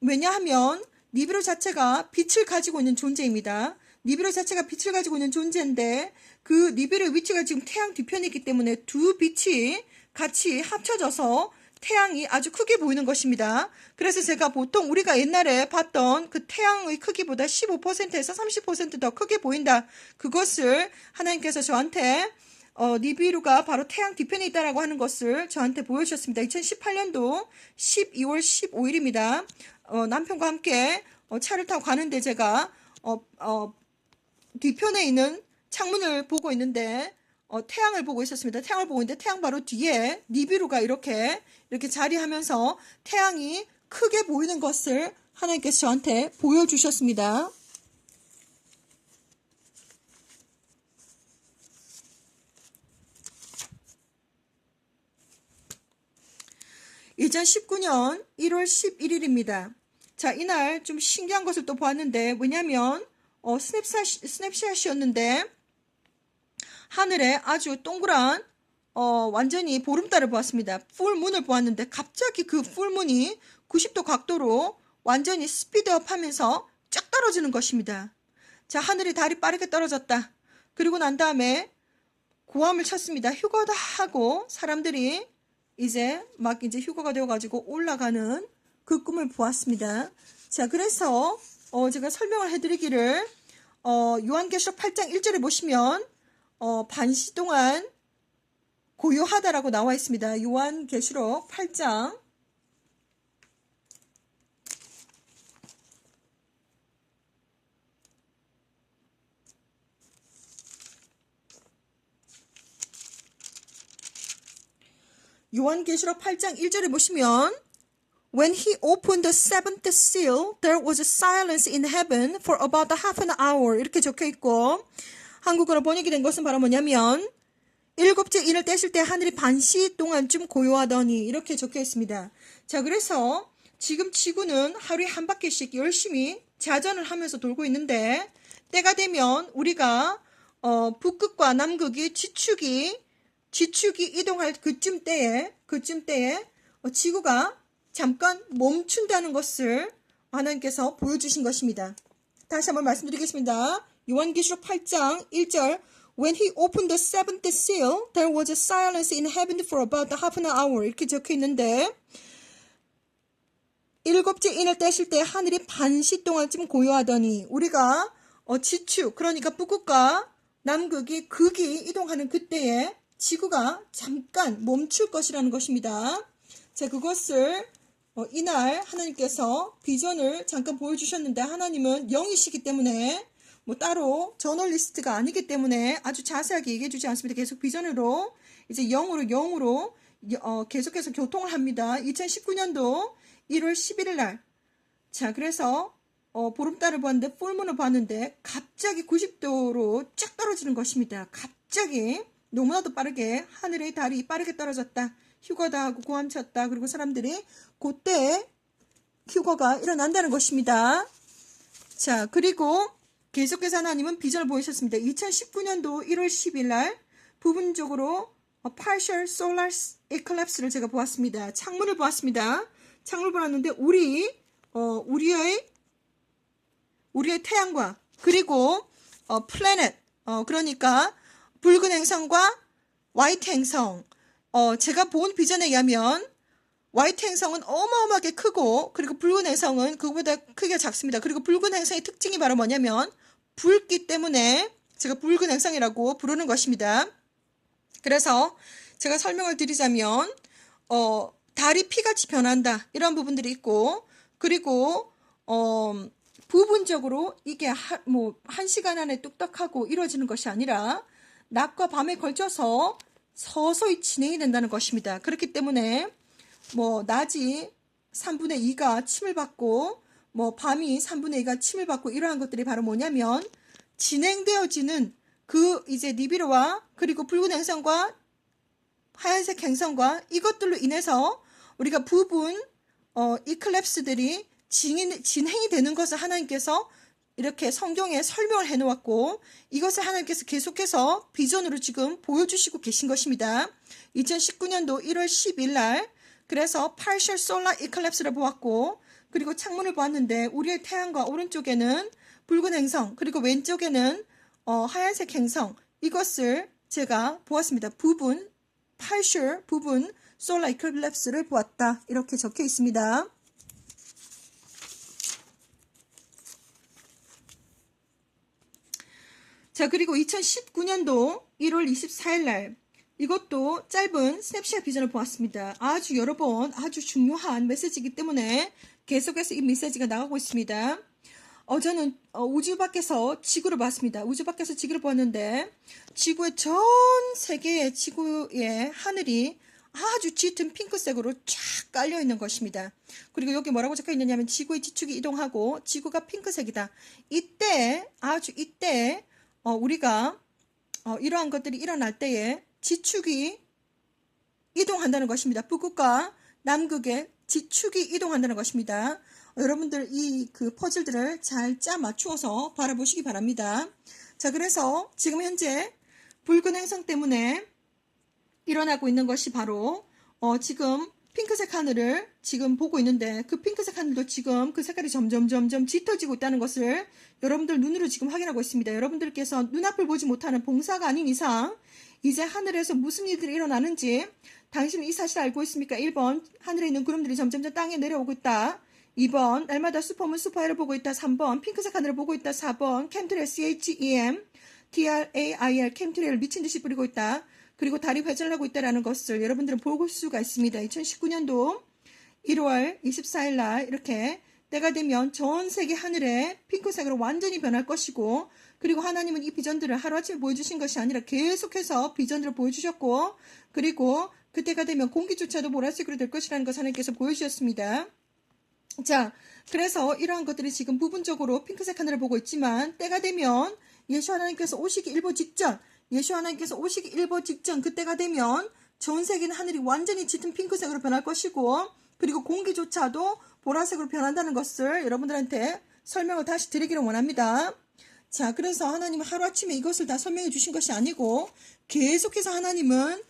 왜냐하면 니비루 자체가 빛을 가지고 있는 존재입니다. 니비루 자체가 빛을 가지고 있는 존재인데 그 니비루의 위치가 지금 태양 뒤편에 있기 때문에 두 빛이 같이 합쳐져서 태양이 아주 크게 보이는 것입니다. 그래서 제가 보통 우리가 옛날에 봤던 그 태양의 크기보다 15%에서 30% 더 크게 보인다. 그것을 하나님께서 저한테 니비루가 바로 태양 뒤편에 있다라고 하는 것을 저한테 보여주셨습니다. 2018년도 12월 15일입니다. 남편과 함께 차를 타고 가는데 제가 뒤편에 있는 창문을 보고 있는데 태양을 보고 있었습니다. 태양을 보고 있는데 태양 바로 뒤에 니비루가 이렇게 자리하면서 태양이 크게 보이는 것을 하나님께서 저한테 보여주셨습니다. (2019년 1월 11일입니다) 자, 이날 좀 신기한 것을 또 보았는데, 왜냐면 스냅샷이었는데 하늘에 아주 동그란 완전히 보름달을 보았습니다. 풀문을 보았는데 갑자기 그 풀문이 90도 각도로 완전히 스피드업 하면서 쫙 떨어지는 것입니다. 자, 하늘에 달이 빠르게 떨어졌다. 그리고 난 다음에 고함을 쳤습니다. 휴거다 하고 사람들이 이제 휴거가 되어가지고 올라가는 그 꿈을 보았습니다. 자, 그래서 제가 설명을 해드리기를 요한계시록 8장 1절에 보시면 반시 동안 고요하다라고 나와 있습니다. 요한계시록 8장 요한계시록 8장 1절에 보시면 When he opened the seventh seal, there was a silence in heaven for about half an hour. 이렇게 적혀 있고, 한국어로 번역이 된 것은 바로 뭐냐면, 일곱째 인을 떼실 때 하늘이 반시 동안쯤 고요하더니, 이렇게 적혀 있습니다. 자, 그래서 지금 지구는 하루에 한 바퀴씩 열심히 자전을 하면서 돌고 있는데, 때가 되면 우리가 북극과 남극이 지축이 이동할 그쯤 때에 지구가 잠깐 멈춘다는 것을 하나님께서 보여주신 것입니다. 다시 한번 말씀드리겠습니다. 요한계시록 8장 1절 When he opened the seventh seal, there was a silence in heaven for about half an hour. 이렇게 적혀 있는데 일곱째 인을 떼실 때 하늘이 반시 동안쯤 고요하더니 우리가 지축, 그러니까 북극과 남극이 극이 이동하는 그때에 지구가 잠깐 멈출 것이라는 것입니다. 자, 그것을 이날 하나님께서 비전을 잠깐 보여주셨는데, 하나님은 영이시기 때문에 따로 저널리스트가 아니기 때문에 아주 자세하게 얘기해 주지 않습니다. 계속 비전으로 이제 영으로 계속해서 교통을 합니다. 2019년도 1월 11일 날. 자, 그래서 보름달을 보았는데 풀문을 봤는데 갑자기 90도로 쫙 떨어지는 것입니다. 갑자기 너무나도 빠르게 하늘의 달이 빠르게 떨어졌다. 휴거다 하고 고함 쳤다. 그리고 사람들이 그때 휴거가 일어난다는 것입니다. 자, 그리고 계속해서 하나님은 비전을 보이셨습니다. 2019년도 1월 10일 날 부분적으로 partial solar eclipse를 제가 보았습니다. 창문을 보았습니다. 창문을 보았는데 우리의 태양과 그리고 planet 그러니까 붉은 행성과 화이트 행성, 제가 본 비전에 의하면 화이트 행성은 어마어마하게 크고 그리고 붉은 행성은 그거보다 크기가 작습니다. 그리고 붉은 행성의 특징이 바로 뭐냐면 붉기 때문에 제가 붉은 행성이라고 부르는 것입니다. 그래서 제가 설명을 드리자면 달이 피같이 변한다 이런 부분들이 있고, 그리고 부분적으로 이게 한 시간 안에 뚝딱하고 이루어지는 것이 아니라 낮과 밤에 걸쳐서 서서히 진행이 된다는 것입니다. 그렇기 때문에 낮이 3분의 2가 침을 받고 밤이 3분의 2가 침을 받고 이러한 것들이 바로 뭐냐면 진행되어지는 그 이제 니비루와 그리고 붉은 행성과 하얀색 행성과 이것들로 인해서 우리가 부분 이클랩스들이 진행이 되는 것을 하나님께서 이렇게 성경에 설명을 해놓았고, 이것을 하나님께서 계속해서 비전으로 지금 보여주시고 계신 것입니다. 2019년도 1월 10일 날 그래서 partial solar eclipse를 보았고, 그리고 창문을 보았는데 우리의 태양과 오른쪽에는 붉은 행성, 그리고 왼쪽에는 하얀색 행성, 이것을 제가 보았습니다. partial 부분 solar eclipse를 보았다 이렇게 적혀 있습니다. 자, 그리고 2019년도 1월 24일 날 이것도 짧은 스냅샷 비전을 보았습니다. 아주 여러 번 아주 중요한 메시지이기 때문에 계속해서 이 메시지가 나가고 있습니다. 저는 우주 밖에서 지구를 봤습니다. 우주 밖에서 지구를 보았는데 지구의 전 세계의 지구의 하늘이 아주 짙은 핑크색으로 쫙 깔려 있는 것입니다. 그리고 여기 뭐라고 적혀 있느냐면 지구의 지축이 이동하고 지구가 핑크색이다. 이때 우리가 이러한 것들이 일어날 때에 지축이 이동한다는 것입니다. 북극과 남극의 지축이 이동한다는 것입니다. 여러분들 이 그 퍼즐들을 잘 짜 맞추어서 바라보시기 바랍니다. 자, 그래서 지금 현재 붉은 행성 때문에 일어나고 있는 것이 바로 지금 핑크색 하늘을 지금 보고 있는데, 그 핑크색 하늘도 지금 그 색깔이 점점 짙어지고 있다는 것을 여러분들 눈으로 지금 확인하고 있습니다. 여러분들께서 눈앞을 보지 못하는 봉사가 아닌 이상 이제 하늘에서 무슨 일들이 일어나는지 당신은 이 사실을 알고 있습니까? 1번 하늘에 있는 구름들이 점점 땅에 내려오고 있다. 2번 날마다 슈퍼문 슈퍼해를 보고 있다. 3번 핑크색 하늘을 보고 있다. 4번 캠트레일 CHEM TRAIL 캠트레일을 미친듯이 뿌리고 있다. 그리고 달이 회전을 하고 있다는 것을 여러분들은 볼 수가 있습니다. 2019년도 1월 24일 날 이렇게 때가 되면 전 세계 하늘에 핑크색으로 완전히 변할 것이고, 그리고 하나님은 이 비전들을 하루아침에 보여주신 것이 아니라 계속해서 비전들을 보여주셨고, 그리고 그때가 되면 공기조차도 보라색으로 될 것이라는 것을 하나님께서 보여주셨습니다. 자, 그래서 이러한 것들이 지금 부분적으로 핑크색 하늘을 보고 있지만 때가 되면 예수 하나님께서 오시기 일보 직전, 그때가 되면 전 세계는 하늘이 완전히 짙은 핑크색으로 변할 것이고, 그리고 공기조차도 보라색으로 변한다는 것을 여러분들한테 설명을 다시 드리기를 원합니다. 자, 그래서 하나님은 하루아침에 이것을 다 설명해 주신 것이 아니고 계속해서 하나님은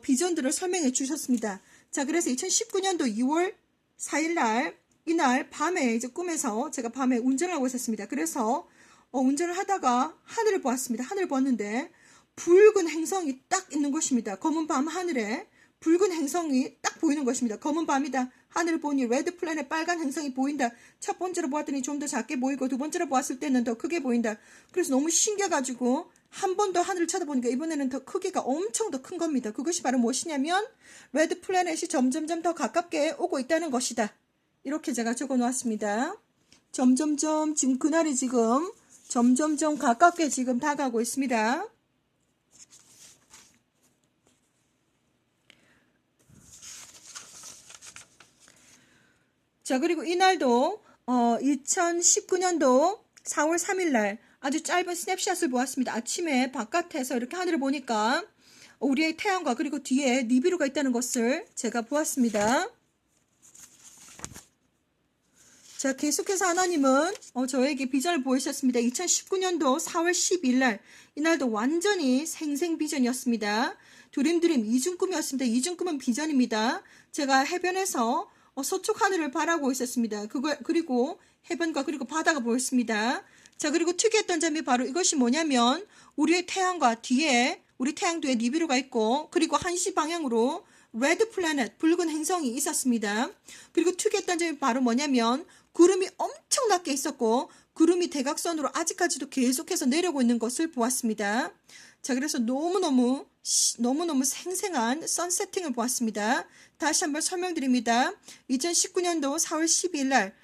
비전들을 설명해 주셨습니다. 자, 그래서 2019년도 2월 4일 날 이날 밤에 이제 꿈에서 제가 밤에 운전을 하고 있었습니다. 그래서 운전을 하다가 하늘을 보았습니다. 하늘을 보았는데 붉은 행성이 딱 있는 것입니다. 검은 밤 하늘에 붉은 행성이 딱 보이는 것입니다. 검은 밤이다. 하늘을 보니 레드 플래닛 빨간 행성이 보인다. 첫 번째로 보았더니 좀 더 작게 보이고 두 번째로 보았을 때는 더 크게 보인다. 그래서 너무 신기해가지고 한 번 더 하늘을 쳐다보니까 이번에는 더 크기가 엄청 더 큰 겁니다. 그것이 바로 무엇이냐면 레드 플래닛이 점점점 더 가깝게 오고 있다는 것이다. 이렇게 제가 적어 놓았습니다. 점점점 지금 그날이 지금 점점점 가깝게 지금 다가오고 있습니다. 자, 그리고 이날도 2019년도 4월 3일 날 아주 짧은 스냅샷을 보았습니다. 아침에 바깥에서 이렇게 하늘을 보니까 우리의 태양과 그리고 뒤에 니비루가 있다는 것을 제가 보았습니다. 자, 계속해서 하나님은 저에게 비전을 보이셨습니다. 2019년도 4월 10일 날 이날도 완전히 생생 비전이었습니다. 드림드림 이중꿈이었습니다. 이중꿈은 비전입니다. 제가 해변에서 서쪽 하늘을 바라고 있었습니다. 그리고 해변과 그리고 바다가 보였습니다. 자, 그리고 특이했던 점이 바로 이것이 뭐냐면 우리의 태양과 뒤에 우리 태양 뒤에 니비루가 있고, 그리고 1시 방향으로 레드 플래닛 붉은 행성이 있었습니다. 그리고 특이했던 점이 바로 뭐냐면 구름이 엄청 낮게 있었고 구름이 대각선으로 아직까지도 계속해서 내려오고 있는 것을 보았습니다. 자, 그래서 너무너무 생생한 선세팅을 보았습니다. 다시 한번 설명드립니다. 2019년도 4월 12일 날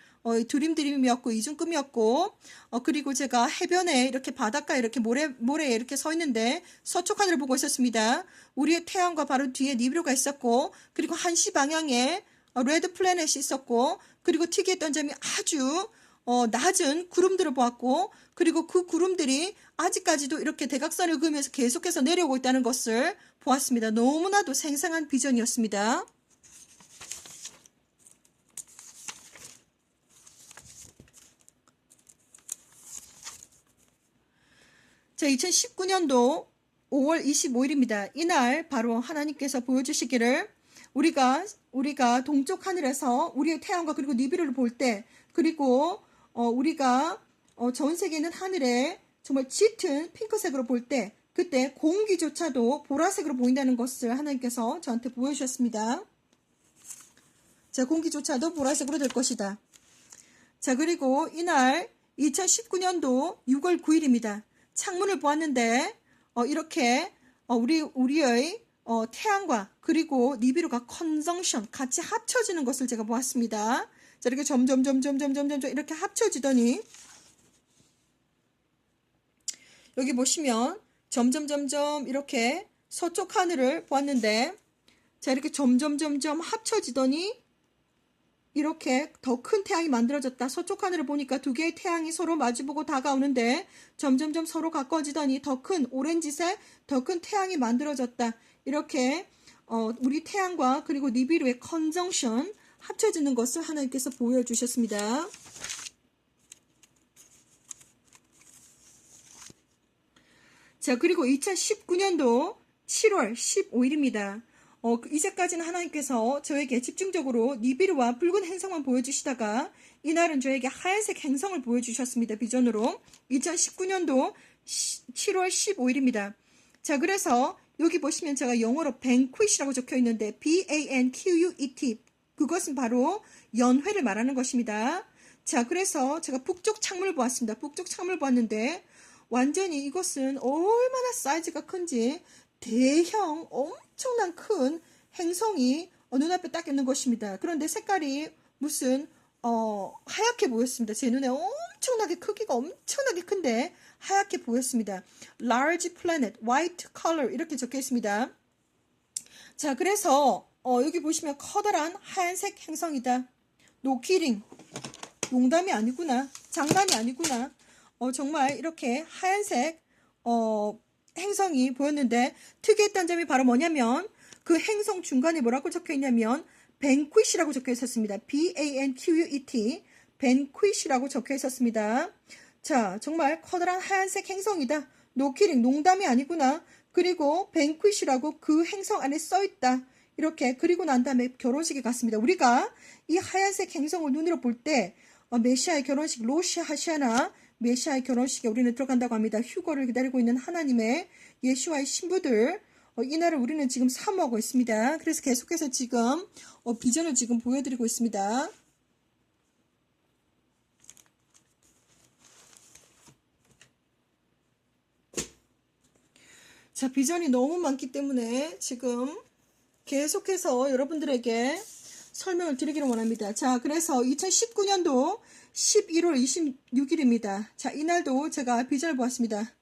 드림이었고 이중금이었고 그리고 제가 해변에 이렇게 바닷가에 이렇게 모래에 이렇게 서 있는데 서쪽 하늘을 보고 있었습니다. 우리의 태양과 바로 뒤에 니비루가 있었고 그리고 1시 방향에 레드 플래닛이 있었고 그리고 특이했던 점이 아주 낮은 구름들을 보았고 그리고 그 구름들이 아직까지도 이렇게 대각선을 그으면서 계속해서 내려오고 있다는 것을 보았습니다. 너무나도 생생한 비전이었습니다. 자, 2019년도 5월 25일입니다. 이날 바로 하나님께서 보여주시기를 우리가 동쪽 하늘에서 우리의 태양과 그리고 니비루를 볼 때 그리고 우리가 전 세계에 있는 하늘에 정말 짙은 핑크색으로 볼 때 그때 공기조차도 보라색으로 보인다는 것을 하나님께서 저한테 보여주셨습니다. 자, 공기조차도 보라색으로 될 것이다. 자, 그리고 이날 2019년도 6월 9일입니다. 창문을 보았는데 이렇게 우리의 태양과 그리고 니비루가 컨정션 같이 합쳐지는 것을 제가 보았습니다. 자, 이렇게 점점 이렇게 합쳐지더니 여기 보시면 점점 이렇게 서쪽 하늘을 보았는데 자, 이렇게 점점 합쳐지더니 이렇게 더 큰 태양이 만들어졌다. 서쪽 하늘을 보니까 두 개의 태양이 서로 마주보고 다가오는데 점점 서로 가까워지더니 더 큰 오렌지색 더 큰 태양이 만들어졌다. 이렇게 우리 태양과 그리고 니비루의 컨정션 합쳐지는 것을 하나님께서 보여주셨습니다. 자, 그리고 2019년도 7월 15일입니다. 이제까지는 하나님께서 저에게 집중적으로 니비루와 붉은 행성만 보여주시다가 이날은 저에게 하얀색 행성을 보여주셨습니다. 비전으로 2019년도 7월 15일입니다. 자, 그래서 여기 보시면 제가 영어로 banquet이라고 적혀 있는데 banquet 그것은 바로 연회를 말하는 것입니다. 자, 그래서 제가 북쪽 창문을 보았습니다. 북쪽 창문을 보았는데 완전히 이것은 얼마나 사이즈가 큰지 대형 엄청난 큰 행성이 눈앞에 딱 있는 것입니다. 그런데 색깔이 무슨 하얗게 보였습니다. 제 눈에 엄청나게 크기가 엄청나게 큰데 하얗게 보였습니다. Large planet, white color 이렇게 적혀 있습니다. 자, 그래서 여기 보시면 커다란 하얀색 행성이다. No kidding. 농담이 아니구나. 장난이 아니구나. 정말 이렇게 하얀색 행성이 보였는데 특이했던 점이 바로 뭐냐면 그 행성 중간에 뭐라고 적혀 있냐면 banquet이라고 적혀 있었습니다. banquet banquet이라고 적혀 있었습니다. 자, 정말 커다란 하얀색 행성이다. No kidding. 농담이 아니구나. 그리고 banquet이라고 그 행성 안에 써 있다. 이렇게 그리고 난 다음에 결혼식에 갔습니다. 우리가 이 하얀색 행성을 눈으로 볼 때 메시아의 결혼식 로시 하시아나 메시아의 결혼식에 우리는 들어간다고 합니다. 휴거를 기다리고 있는 하나님의 예수와의 신부들 이날을 우리는 지금 사모하고 있습니다. 그래서 계속해서 지금 비전을 지금 보여드리고 있습니다. 자, 비전이 너무 많기 때문에 지금 계속해서 여러분들에게 설명을 드리기를 원합니다. 자, 그래서 2019년도 11월 26일입니다. 자, 이날도 제가 비전을 보았습니다.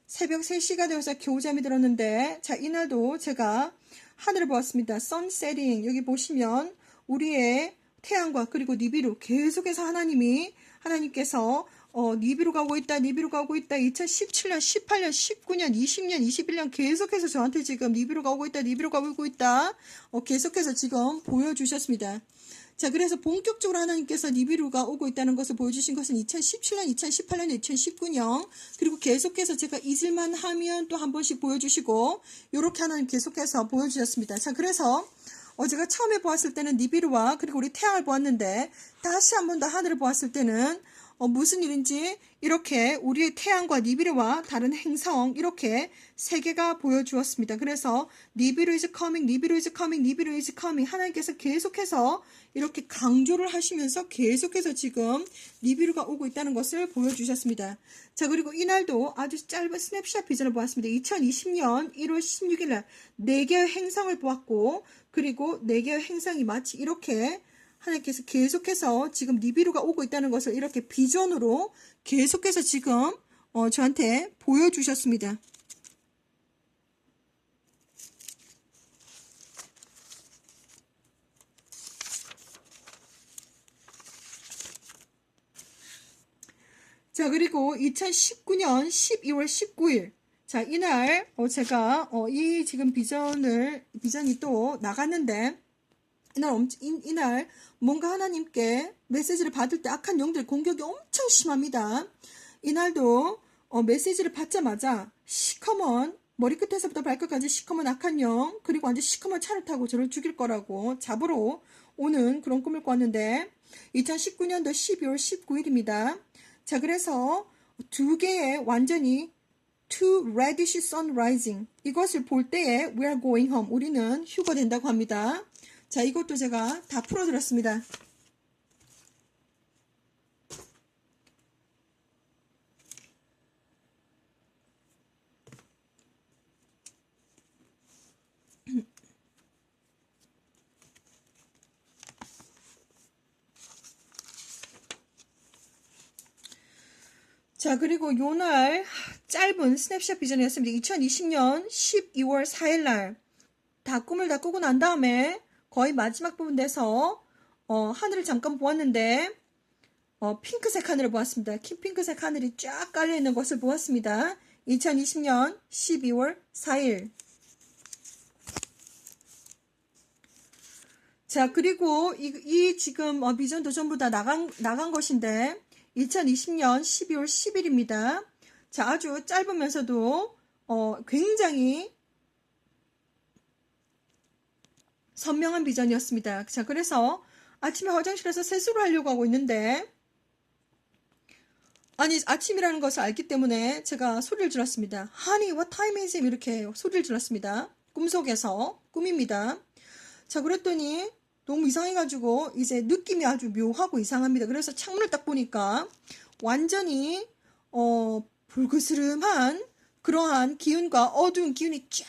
새벽 3시가 되어서 겨우 잠이 들었는데 자, 이날도 제가 하늘을 보았습니다. 선셋팅 여기 보시면 우리의 태양과 그리고 니비루 계속해서 하나님께서 니비루 가고 있다 2017년 18년 19년 20년 21년 계속해서 저한테 지금 니비루 가고 있다 계속해서 지금 보여주셨습니다. 자, 그래서 본격적으로 하나님께서 니비루가 오고 있다는 것을 보여주신 것은 2017년 2018년 2019년 그리고 계속해서 제가 잊을만 하면 또 한 번씩 보여주시고 이렇게 하나님 계속해서 보여주셨습니다. 자, 그래서 제가 처음에 보았을 때는 니비루와 그리고 우리 태양을 보았는데 다시 한 번 더 하늘을 보았을 때는 무슨 일인지 이렇게 우리의 태양과 니비루와 다른 행성 이렇게 세 개가 보여주었습니다. 그래서 니비루 is coming, 니비루 is coming, 니비루 is coming 하나님께서 계속해서 이렇게 강조를 하시면서 계속해서 지금 니비루가 오고 있다는 것을 보여주셨습니다. 자, 그리고 이날도 아주 짧은 스냅샷 비전을 보았습니다. 2020년 1월 16일 날 4개의 행성을 보았고, 그리고 4개의 행성이 마치 이렇게 하나님께서 계속해서 지금 니비루가 오고 있다는 것을 이렇게 비전으로 계속해서 지금 저한테 보여주셨습니다. 자, 그리고 2019년 12월 19일. 자, 이날, 제가, 이 지금 비전이 또 나갔는데, 이날, 뭔가 하나님께 메시지를 받을 때 악한 영들의 공격이 엄청 심합니다. 이날도, 메시지를 받자마자, 시커먼, 머리끝에서부터 발끝까지 시커먼 악한 영, 그리고 완전 시커먼 차를 타고 저를 죽일 거라고 잡으러 오는 그런 꿈을 꿨는데, 2019년도 12월 19일입니다. 자, 그래서 2개의 완전히 two reddish sun rising 이것을 볼 때에 we are going home 우리는 휴거된다고 합니다. 자, 이것도 제가 다 풀어드렸습니다. 자, 그리고 요날 짧은 스냅샷 비전이었습니다. 2020년 12월 4일 날 꿈을 다 꾸고 난 다음에 거의 마지막 부분 돼서 하늘을 잠깐 보았는데 핑크색 하늘을 보았습니다. 핑크색 하늘이 쫙 깔려있는 것을 보았습니다. 2020년 12월 4일. 자, 그리고 이 지금 비전도 전부 다 나간 것인데 2020년 12월 10일입니다. 자, 아주 짧으면서도 굉장히 선명한 비전이었습니다. 자, 그래서 아침에 화장실에서 세수를 하려고 하고 있는데 아니, 아침이라는 것을 알기 때문에 제가 소리를 질렀습니다. Honey, what time is it? 이렇게 소리를 질렀습니다. 꿈속에서, 꿈입니다. 자, 그랬더니 너무 이상해가지고 이제 느낌이 아주 묘하고 이상합니다. 그래서 창문을 딱 보니까 완전히 불그스름한 그러한 기운과 어두운 기운이 쫙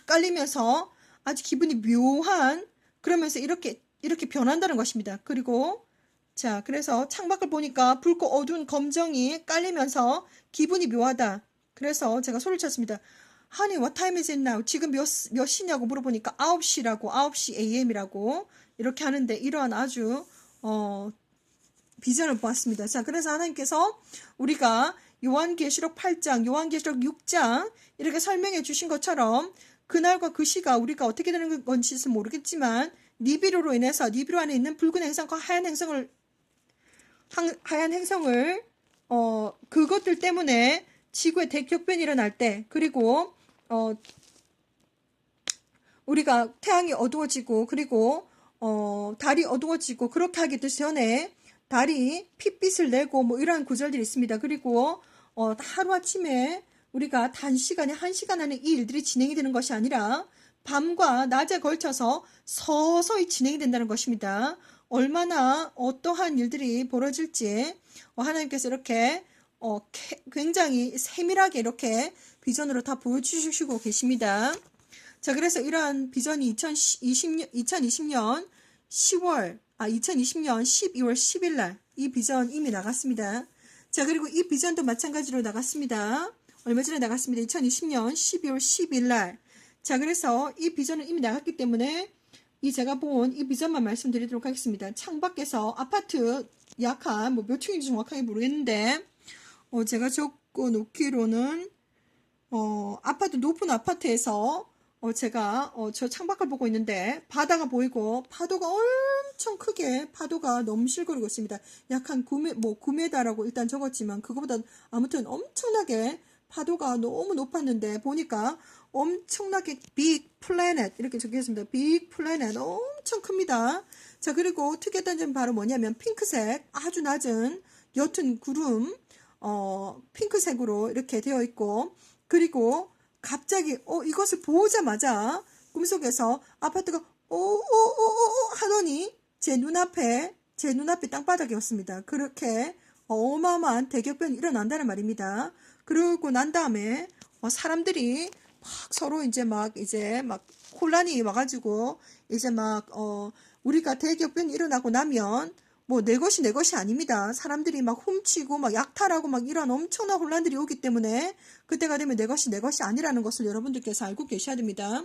깔리면서 아주 기분이 묘한 그러면서 이렇게 변한다는 것입니다. 그리고 자, 그래서 창밖을 보니까 붉고 어두운 검정이 깔리면서 기분이 묘하다. 그래서 제가 소리를 쳤습니다. Honey, what time is it now? 지금 몇 시냐고 물어보니까 9시라고, 9시 AM이라고 이렇게 하는데 이러한 아주 비전을 보았습니다. 자, 그래서 하나님께서 우리가 요한계시록 8장, 요한계시록 6장 이렇게 설명해 주신 것처럼 그날과 그 시가 우리가 어떻게 되는 건지는 모르겠지만 니비루로 인해서 니비루 안에 있는 붉은 행성과 하얀 행성을 그것들 때문에 지구에 대격변이 일어날 때 그리고 우리가 태양이 어두워지고 그리고 달이 어두워지고 그렇게 하기 전에 달이 핏빛을 내고 뭐 이러한 구절들이 있습니다. 그리고 하루아침에 우리가 단시간에 1시간 안에 이 일들이 진행이 되는 것이 아니라 밤과 낮에 걸쳐서 서서히 진행이 된다는 것입니다. 얼마나 어떠한 일들이 벌어질지 하나님께서 이렇게 굉장히 세밀하게 이렇게 비전으로 다 보여주시고 계십니다. 자, 그래서 이러한 비전이 2020년 12월 10일 날 이 비전 이미 나갔습니다. 자, 그리고 이 비전도 마찬가지로 나갔습니다. 얼마 전에 나갔습니다. 2020년 12월 10일 날. 자, 그래서 이 비전은 이미 나갔기 때문에 제가 본 이 비전만 말씀드리도록 하겠습니다. 창밖에서 아파트 약한 몇 층인지 정확하게 모르겠는데 제가 적어 놓기로는 높은 아파트에서 제가 저 창밖을 보고 있는데 바다가 보이고 파도가 엄청 크게 파도가 넘실거리고 있습니다. 약 한 9m라고 일단 적었지만 그거보다 아무튼 엄청나게 파도가 너무 높았는데 보니까 엄청나게 big planet 이렇게 적혀있습니다. big planet 엄청 큽니다. 자, 그리고 특이했던 점은 바로 뭐냐면 핑크색 아주 낮은 옅은 구름 핑크색으로 이렇게 되어 있고, 그리고 갑자기 이것을 보자마자 꿈속에서 아파트가 오오오오 하더니 제 눈앞에 땅바닥이었습니다. 그렇게 어마어마한 대격변이 일어난다는 말입니다. 그러고 난 다음에 사람들이 막 서로 이제 막 혼란이 와가지고 이제 막 우리가 대격변이 일어나고 나면 뭐 내 것이 아닙니다. 사람들이 막 훔치고 막 약탈하고 막 이런 엄청난 혼란들이 오기 때문에 그때가 되면 내 것이 아니라는 것을 여러분들께서 알고 계셔야 됩니다.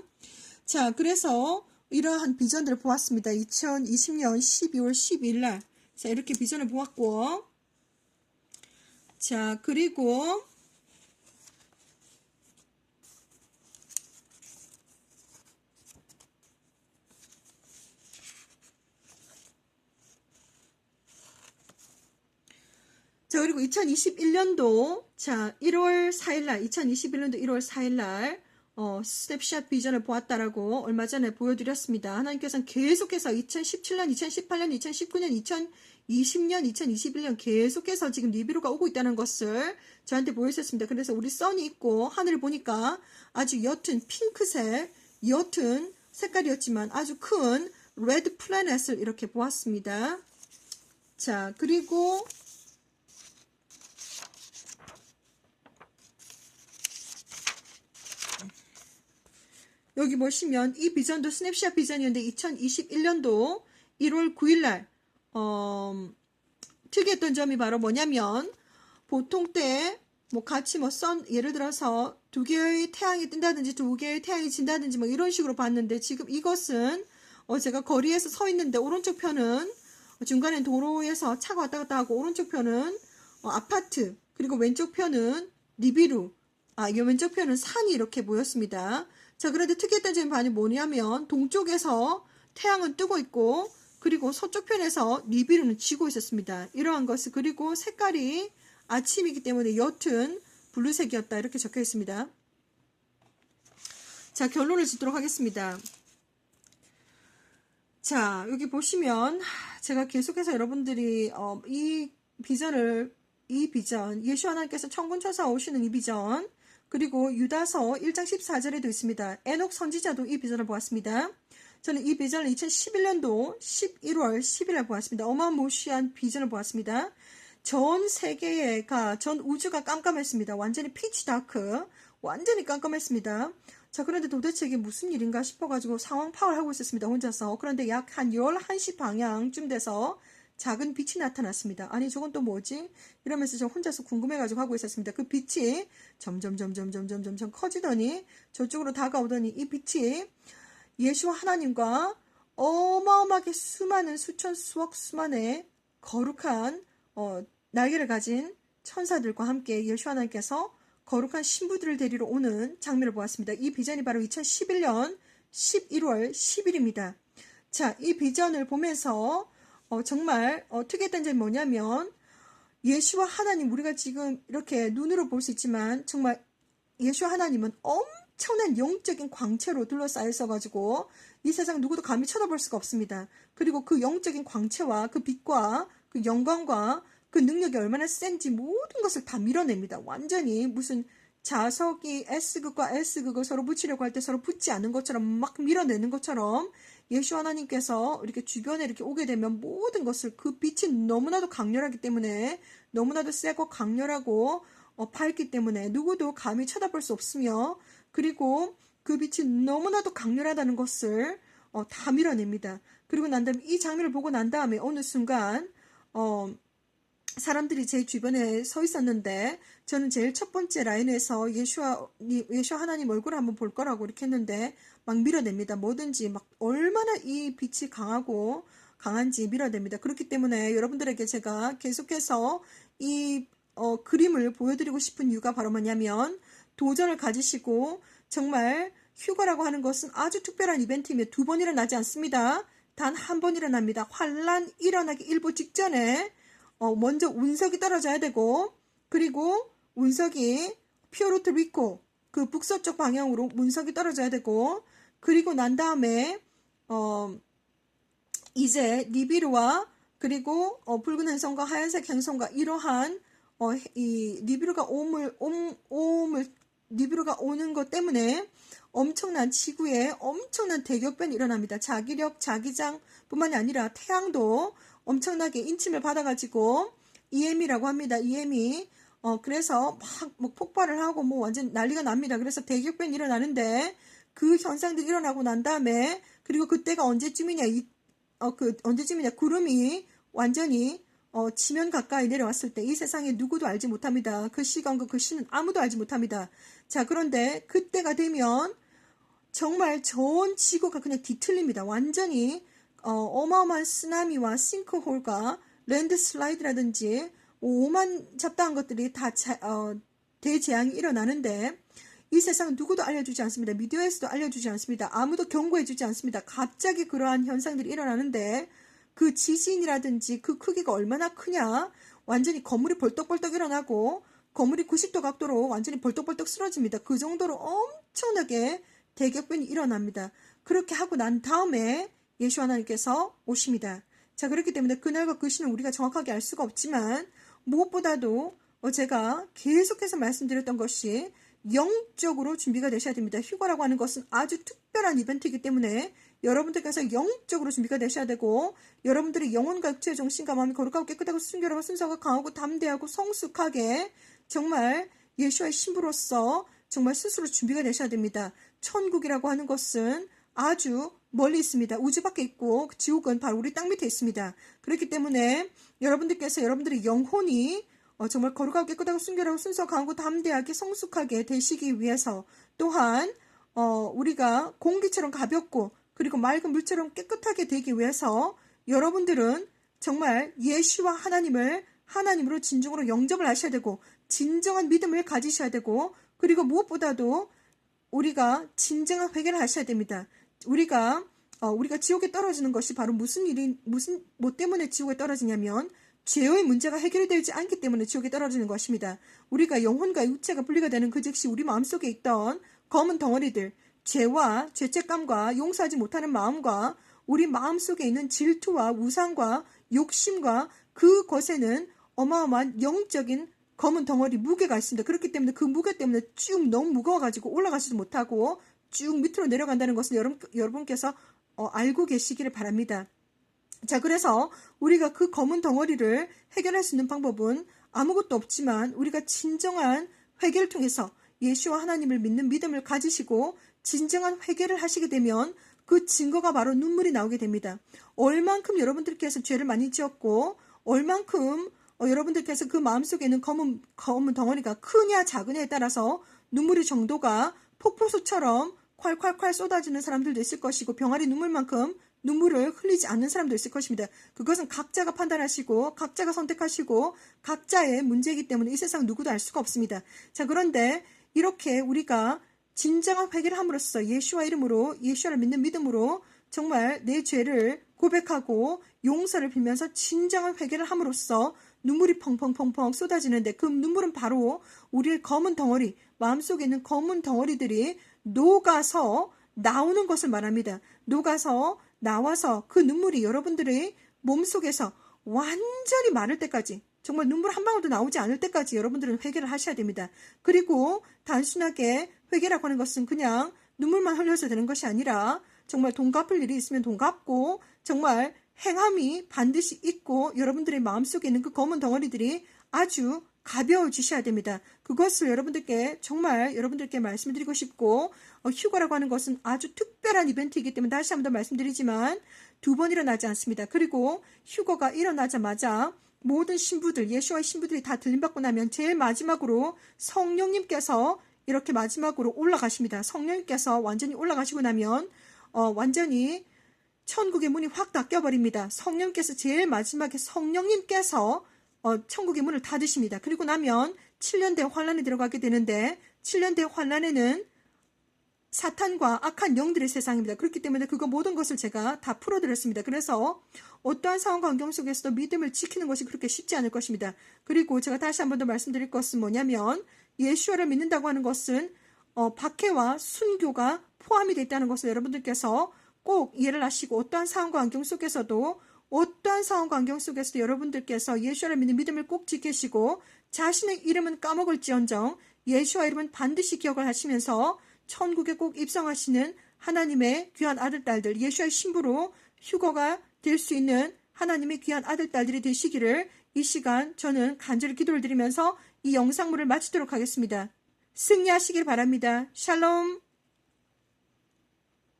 자, 그래서 이러한 비전들을 보았습니다. 2020년 12월 12일 날. 자, 이렇게 비전을 보았고, 자, 그리고 자, 그리고 2021년도, 자, 1월 4일날, 2021년도 1월 4일날, 스냅샷 비전을 보았다라고 얼마 전에 보여드렸습니다. 하나님께서는 계속해서 2017년, 2018년, 2019년, 2020년, 2021년 계속해서 지금 니비루가 오고 있다는 것을 저한테 보여주셨습니다. 그래서 우리 선이 있고, 하늘을 보니까 아주 옅은 핑크색, 옅은 색깔이었지만 아주 큰 레드 플래닛을 이렇게 보았습니다. 자, 그리고 여기 보시면 이 비전도 스냅샷 비전이었는데 2021년도 1월 9일날 특이했던 점이 바로 뭐냐면 보통 때 뭐 같이 예를 들어서 두 개의 태양이 뜬다든지 두 개의 태양이 진다든지 뭐 이런 식으로 봤는데 지금 이것은 제가 거리에서 서 있는데 오른쪽 편은 중간에 도로에서 차가 왔다 갔다 하고 오른쪽 편은 아파트 그리고 왼쪽 편은 니비루 이 왼쪽 편은 산이 이렇게 보였습니다. 자, 그런데 특이했던 점이 뭐냐면 동쪽에서 태양은 뜨고 있고 그리고 서쪽 편에서 니비루는 지고 있었습니다. 이러한 것을 그리고 색깔이 아침이기 때문에 옅은 블루색이었다 이렇게 적혀 있습니다. 자, 결론을 짓도록 하겠습니다. 자, 여기 보시면 제가 계속해서 여러분들이 이 비전 예수 하나님께서 천군천사 오시는 이 비전 그리고 유다서 1장 14절에도 있습니다. 에녹 선지자도 이 비전을 보았습니다. 저는 이 비전을 2011년도 11월 10일에 보았습니다. 어마무시한 비전을 보았습니다. 전 세계가 전 우주가 깜깜했습니다. 완전히 피치 다크 완전히 깜깜했습니다. 자, 그런데 도대체 이게 무슨 일인가 싶어가지고 상황 파악을 하고 있었습니다. 혼자서. 그런데 약 한 11시 방향쯤 돼서 작은 빛이 나타났습니다. 아니 저건 또 뭐지? 이러면서 저 혼자서 궁금해가지고 하고 있었습니다. 그 빛이 점점 커지더니 저쪽으로 다가오더니 이 빛이 예수 하나님과 어마어마하게 수많은 수천 수억 수만의 거룩한 날개를 가진 천사들과 함께 예수 하나님께서 거룩한 신부들을 데리러 오는 장면을 보았습니다. 이 비전이 바로 2011년 11월 10일입니다. 자, 이 비전을 보면서 정말 특이했던 점이 뭐냐면 예수와 하나님 우리가 지금 이렇게 눈으로 볼 수 있지만 정말 예수 하나님은 엄청난 영적인 광채로 둘러싸여 있어가지고 이 세상 누구도 감히 쳐다볼 수가 없습니다. 그리고 그 영적인 광채와 그 빛과 그 영광과 그 능력이 얼마나 센지 모든 것을 다 밀어냅니다. 완전히 무슨 자석이 S극과 S극을 서로 붙이려고 할 때 서로 붙지 않는 것처럼 막 밀어내는 것처럼 예수 하나님께서 이렇게 주변에 이렇게 오게 되면 모든 것을 그 빛이 너무나도 강렬하기 때문에 너무나도 세고 강렬하고 밝기 때문에 누구도 감히 쳐다볼 수 없으며 그리고 그 빛이 너무나도 강렬하다는 것을 다 밀어냅니다. 그리고 난 다음에 이 장면을 보고 난 다음에 어느 순간 사람들이 제 주변에 서 있었는데 저는 제일 첫 번째 라인에서 예수 하나님 얼굴을 한번 볼 거라고 이렇게 했는데 막 밀어냅니다. 뭐든지 막 얼마나 이 빛이 강한지 밀어냅니다. 그렇기 때문에 여러분들에게 제가 계속해서 이 그림을 보여드리고 싶은 이유가 바로 뭐냐면 도전을 가지시고 정말 휴가라고 하는 것은 아주 특별한 이벤트이며 두 번 일어나지 않습니다. 단 한 번 일어납니다. 환란 일어나기 일보 직전에 먼저 운석이 떨어져야 되고 그리고 운석이 퓨에르토리코 그 북서쪽 방향으로 운석이 떨어져야 되고 그리고 난 다음에 이제 니비루와 그리고 붉은 행성과 하얀색 행성과 이러한 이 니비루가 오는 것 때문에 엄청난 지구에 엄청난 대격변이 일어납니다. 자기력, 자기장뿐만이 아니라 태양도 엄청나게 인침을 받아가지고 EM이라고 합니다. EM이 그래서 막 폭발을 하고 뭐 완전 난리가 납니다. 그래서 대격변이 일어나는데 그 현상들이 일어나고 난 다음에 그리고 그때가 언제쯤이냐 언제쯤이냐 구름이 완전히 지면 가까이 내려왔을 때 이 세상에 누구도 알지 못합니다. 그 시간과 그 시는 아무도 알지 못합니다. 자, 그런데 그때가 되면 정말 전 지구가 그냥 뒤틀립니다. 완전히 어마어마한 쓰나미와 싱크홀과 랜드슬라이드라든지 오만 잡다한 것들이 다 대재앙이 일어나는데 이 세상은 누구도 알려주지 않습니다. 미디어에서도 알려주지 않습니다. 아무도 경고해주지 않습니다. 갑자기 그러한 현상들이 일어나는데 그 지진이라든지 그 크기가 얼마나 크냐, 완전히 건물이 벌떡벌떡 일어나고 건물이 90도 각도로 완전히 벌떡벌떡 쓰러집니다. 그 정도로 엄청나게 대격변이 일어납니다. 그렇게 하고 난 다음에 예수 하나님께서 오십니다. 자, 그렇기 때문에 그날과 그 시는 우리가 정확하게 알 수가 없지만 무엇보다도 제가 계속해서 말씀드렸던 것이 영적으로 준비가 되셔야 됩니다. 휴거라고 하는 것은 아주 특별한 이벤트이기 때문에 여러분들께서 영적으로 준비가 되셔야 되고 여러분들의 영혼과 육체의 정신과 마음이 거룩하고 깨끗하고 순결하고 순수하고 강하고 담대하고 성숙하게 정말 예수와의 신부로서 정말 스스로 준비가 되셔야 됩니다. 천국이라고 하는 것은 아주 멀리 있습니다. 우주 밖에 있고 지옥은 바로 우리 땅 밑에 있습니다. 그렇기 때문에 여러분들께서 여러분들의 영혼이 정말 거룩하고 깨끗하고 순결하고 순수하고 강하고 담대하게 성숙하게 되시기 위해서 또한 우리가 공기처럼 가볍고 그리고 맑은 물처럼 깨끗하게 되기 위해서 여러분들은 정말 예수와 하나님을 하나님으로 진정으로 영접을 하셔야 되고 진정한 믿음을 가지셔야 되고 그리고 무엇보다도 우리가 진정한 회개를 하셔야 됩니다. 우리가 지옥에 떨어지는 것이 바로 뭐 때문에 지옥에 떨어지냐면 죄의 문제가 해결이 되지 않기 때문에 지옥에 떨어지는 것입니다. 우리가 영혼과 육체가 분리가 되는 그 즉시 우리 마음속에 있던 검은 덩어리들, 죄와 죄책감과 용서하지 못하는 마음과 우리 마음속에 있는 질투와 우상과 욕심과 그것에는 어마어마한 영적인 검은 덩어리 무게가 있습니다. 그렇기 때문에 그 무게 때문에 쭉 너무 무거워가지고 올라가지도 못하고 쭉 밑으로 내려간다는 것을 여러분께서 알고 계시기를 바랍니다. 자, 그래서 우리가 그 검은 덩어리를 해결할 수 있는 방법은 아무것도 없지만 우리가 진정한 회개를 통해서 예수와 하나님을 믿는 믿음을 가지시고 진정한 회개를 하시게 되면 그 증거가 바로 눈물이 나오게 됩니다. 얼만큼 여러분들께서 죄를 많이 지었고 얼만큼 여러분들께서 그 마음속에 있는 검은 덩어리가 크냐 작으냐에 따라서 눈물의 정도가 폭포수처럼 콸콸콸 쏟아지는 사람들도 있을 것이고 병아리 눈물만큼 눈물을 흘리지 않는 사람도 있을 것입니다. 그것은 각자가 판단하시고 각자가 선택하시고 각자의 문제이기 때문에 이 세상 누구도 알 수가 없습니다. 자, 그런데 이렇게 우리가 진정한 회개를 함으로써 예수와 이름으로 예수를 믿는 믿음으로 정말 내 죄를 고백하고 용서를 빌면서 진정한 회개를 함으로써 눈물이 펑펑펑펑 쏟아지는데 그 눈물은 바로 우리의 검은 덩어리, 마음속에 있는 검은 덩어리들이 녹아서 나오는 것을 말합니다. 녹아서 나와서 그 눈물이 여러분들의 몸속에서 완전히 마를 때까지 정말 눈물 한 방울도 나오지 않을 때까지 여러분들은 회개를 하셔야 됩니다. 그리고 단순하게 회개라고 하는 것은 그냥 눈물만 흘려서 되는 것이 아니라 정말 돈 갚을 일이 있으면 돈 갚고 정말 행함이 반드시 있고 여러분들의 마음속에 있는 그 검은 덩어리들이 아주 가벼워지셔야 됩니다. 그것을 여러분들께 말씀드리고 싶고 휴거라고 하는 것은 아주 특별한 이벤트이기 때문에 다시 한번 더 말씀드리지만 두 번 일어나지 않습니다. 그리고 휴거가 일어나자마자 모든 신부들, 예수와의 신부들이 다 들림받고 나면 제일 마지막으로 성령님께서 이렇게 마지막으로 올라가십니다. 성령님께서 완전히 올라가시고 나면 완전히 천국의 문이 확 닫혀버립니다. 성령님께서 제일 마지막에 성령님께서 천국의 문을 닫으십니다. 그리고 나면 7년 대 환란에 들어가게 되는데 7년 대 환란에는 사탄과 악한 영들의 세상입니다. 그렇기 때문에 그거 모든 것을 제가 다 풀어드렸습니다. 그래서 어떠한 상황과 환경 속에서도 믿음을 지키는 것이 그렇게 쉽지 않을 것입니다. 그리고 제가 다시 한 번 더 말씀드릴 것은 뭐냐면 예수를 믿는다고 하는 것은 박해와 순교가 포함이 되어 있다는 것을 여러분들께서 꼭 이해를 하시고 어떠한 상황과 환경 속에서도 어떠한 상황 환경 속에서도 여러분들께서 예수를 믿는 믿음을 꼭 지키시고 자신의 이름은 까먹을지언정 예수와 이름은 반드시 기억을 하시면서 천국에 꼭 입성하시는 하나님의 귀한 아들, 딸들, 예수의 신부로 휴거가 될 수 있는 하나님의 귀한 아들, 딸들이 되시기를 이 시간 저는 간절히 기도를 드리면서 이 영상물을 마치도록 하겠습니다. 승리하시길 바랍니다. 샬롬.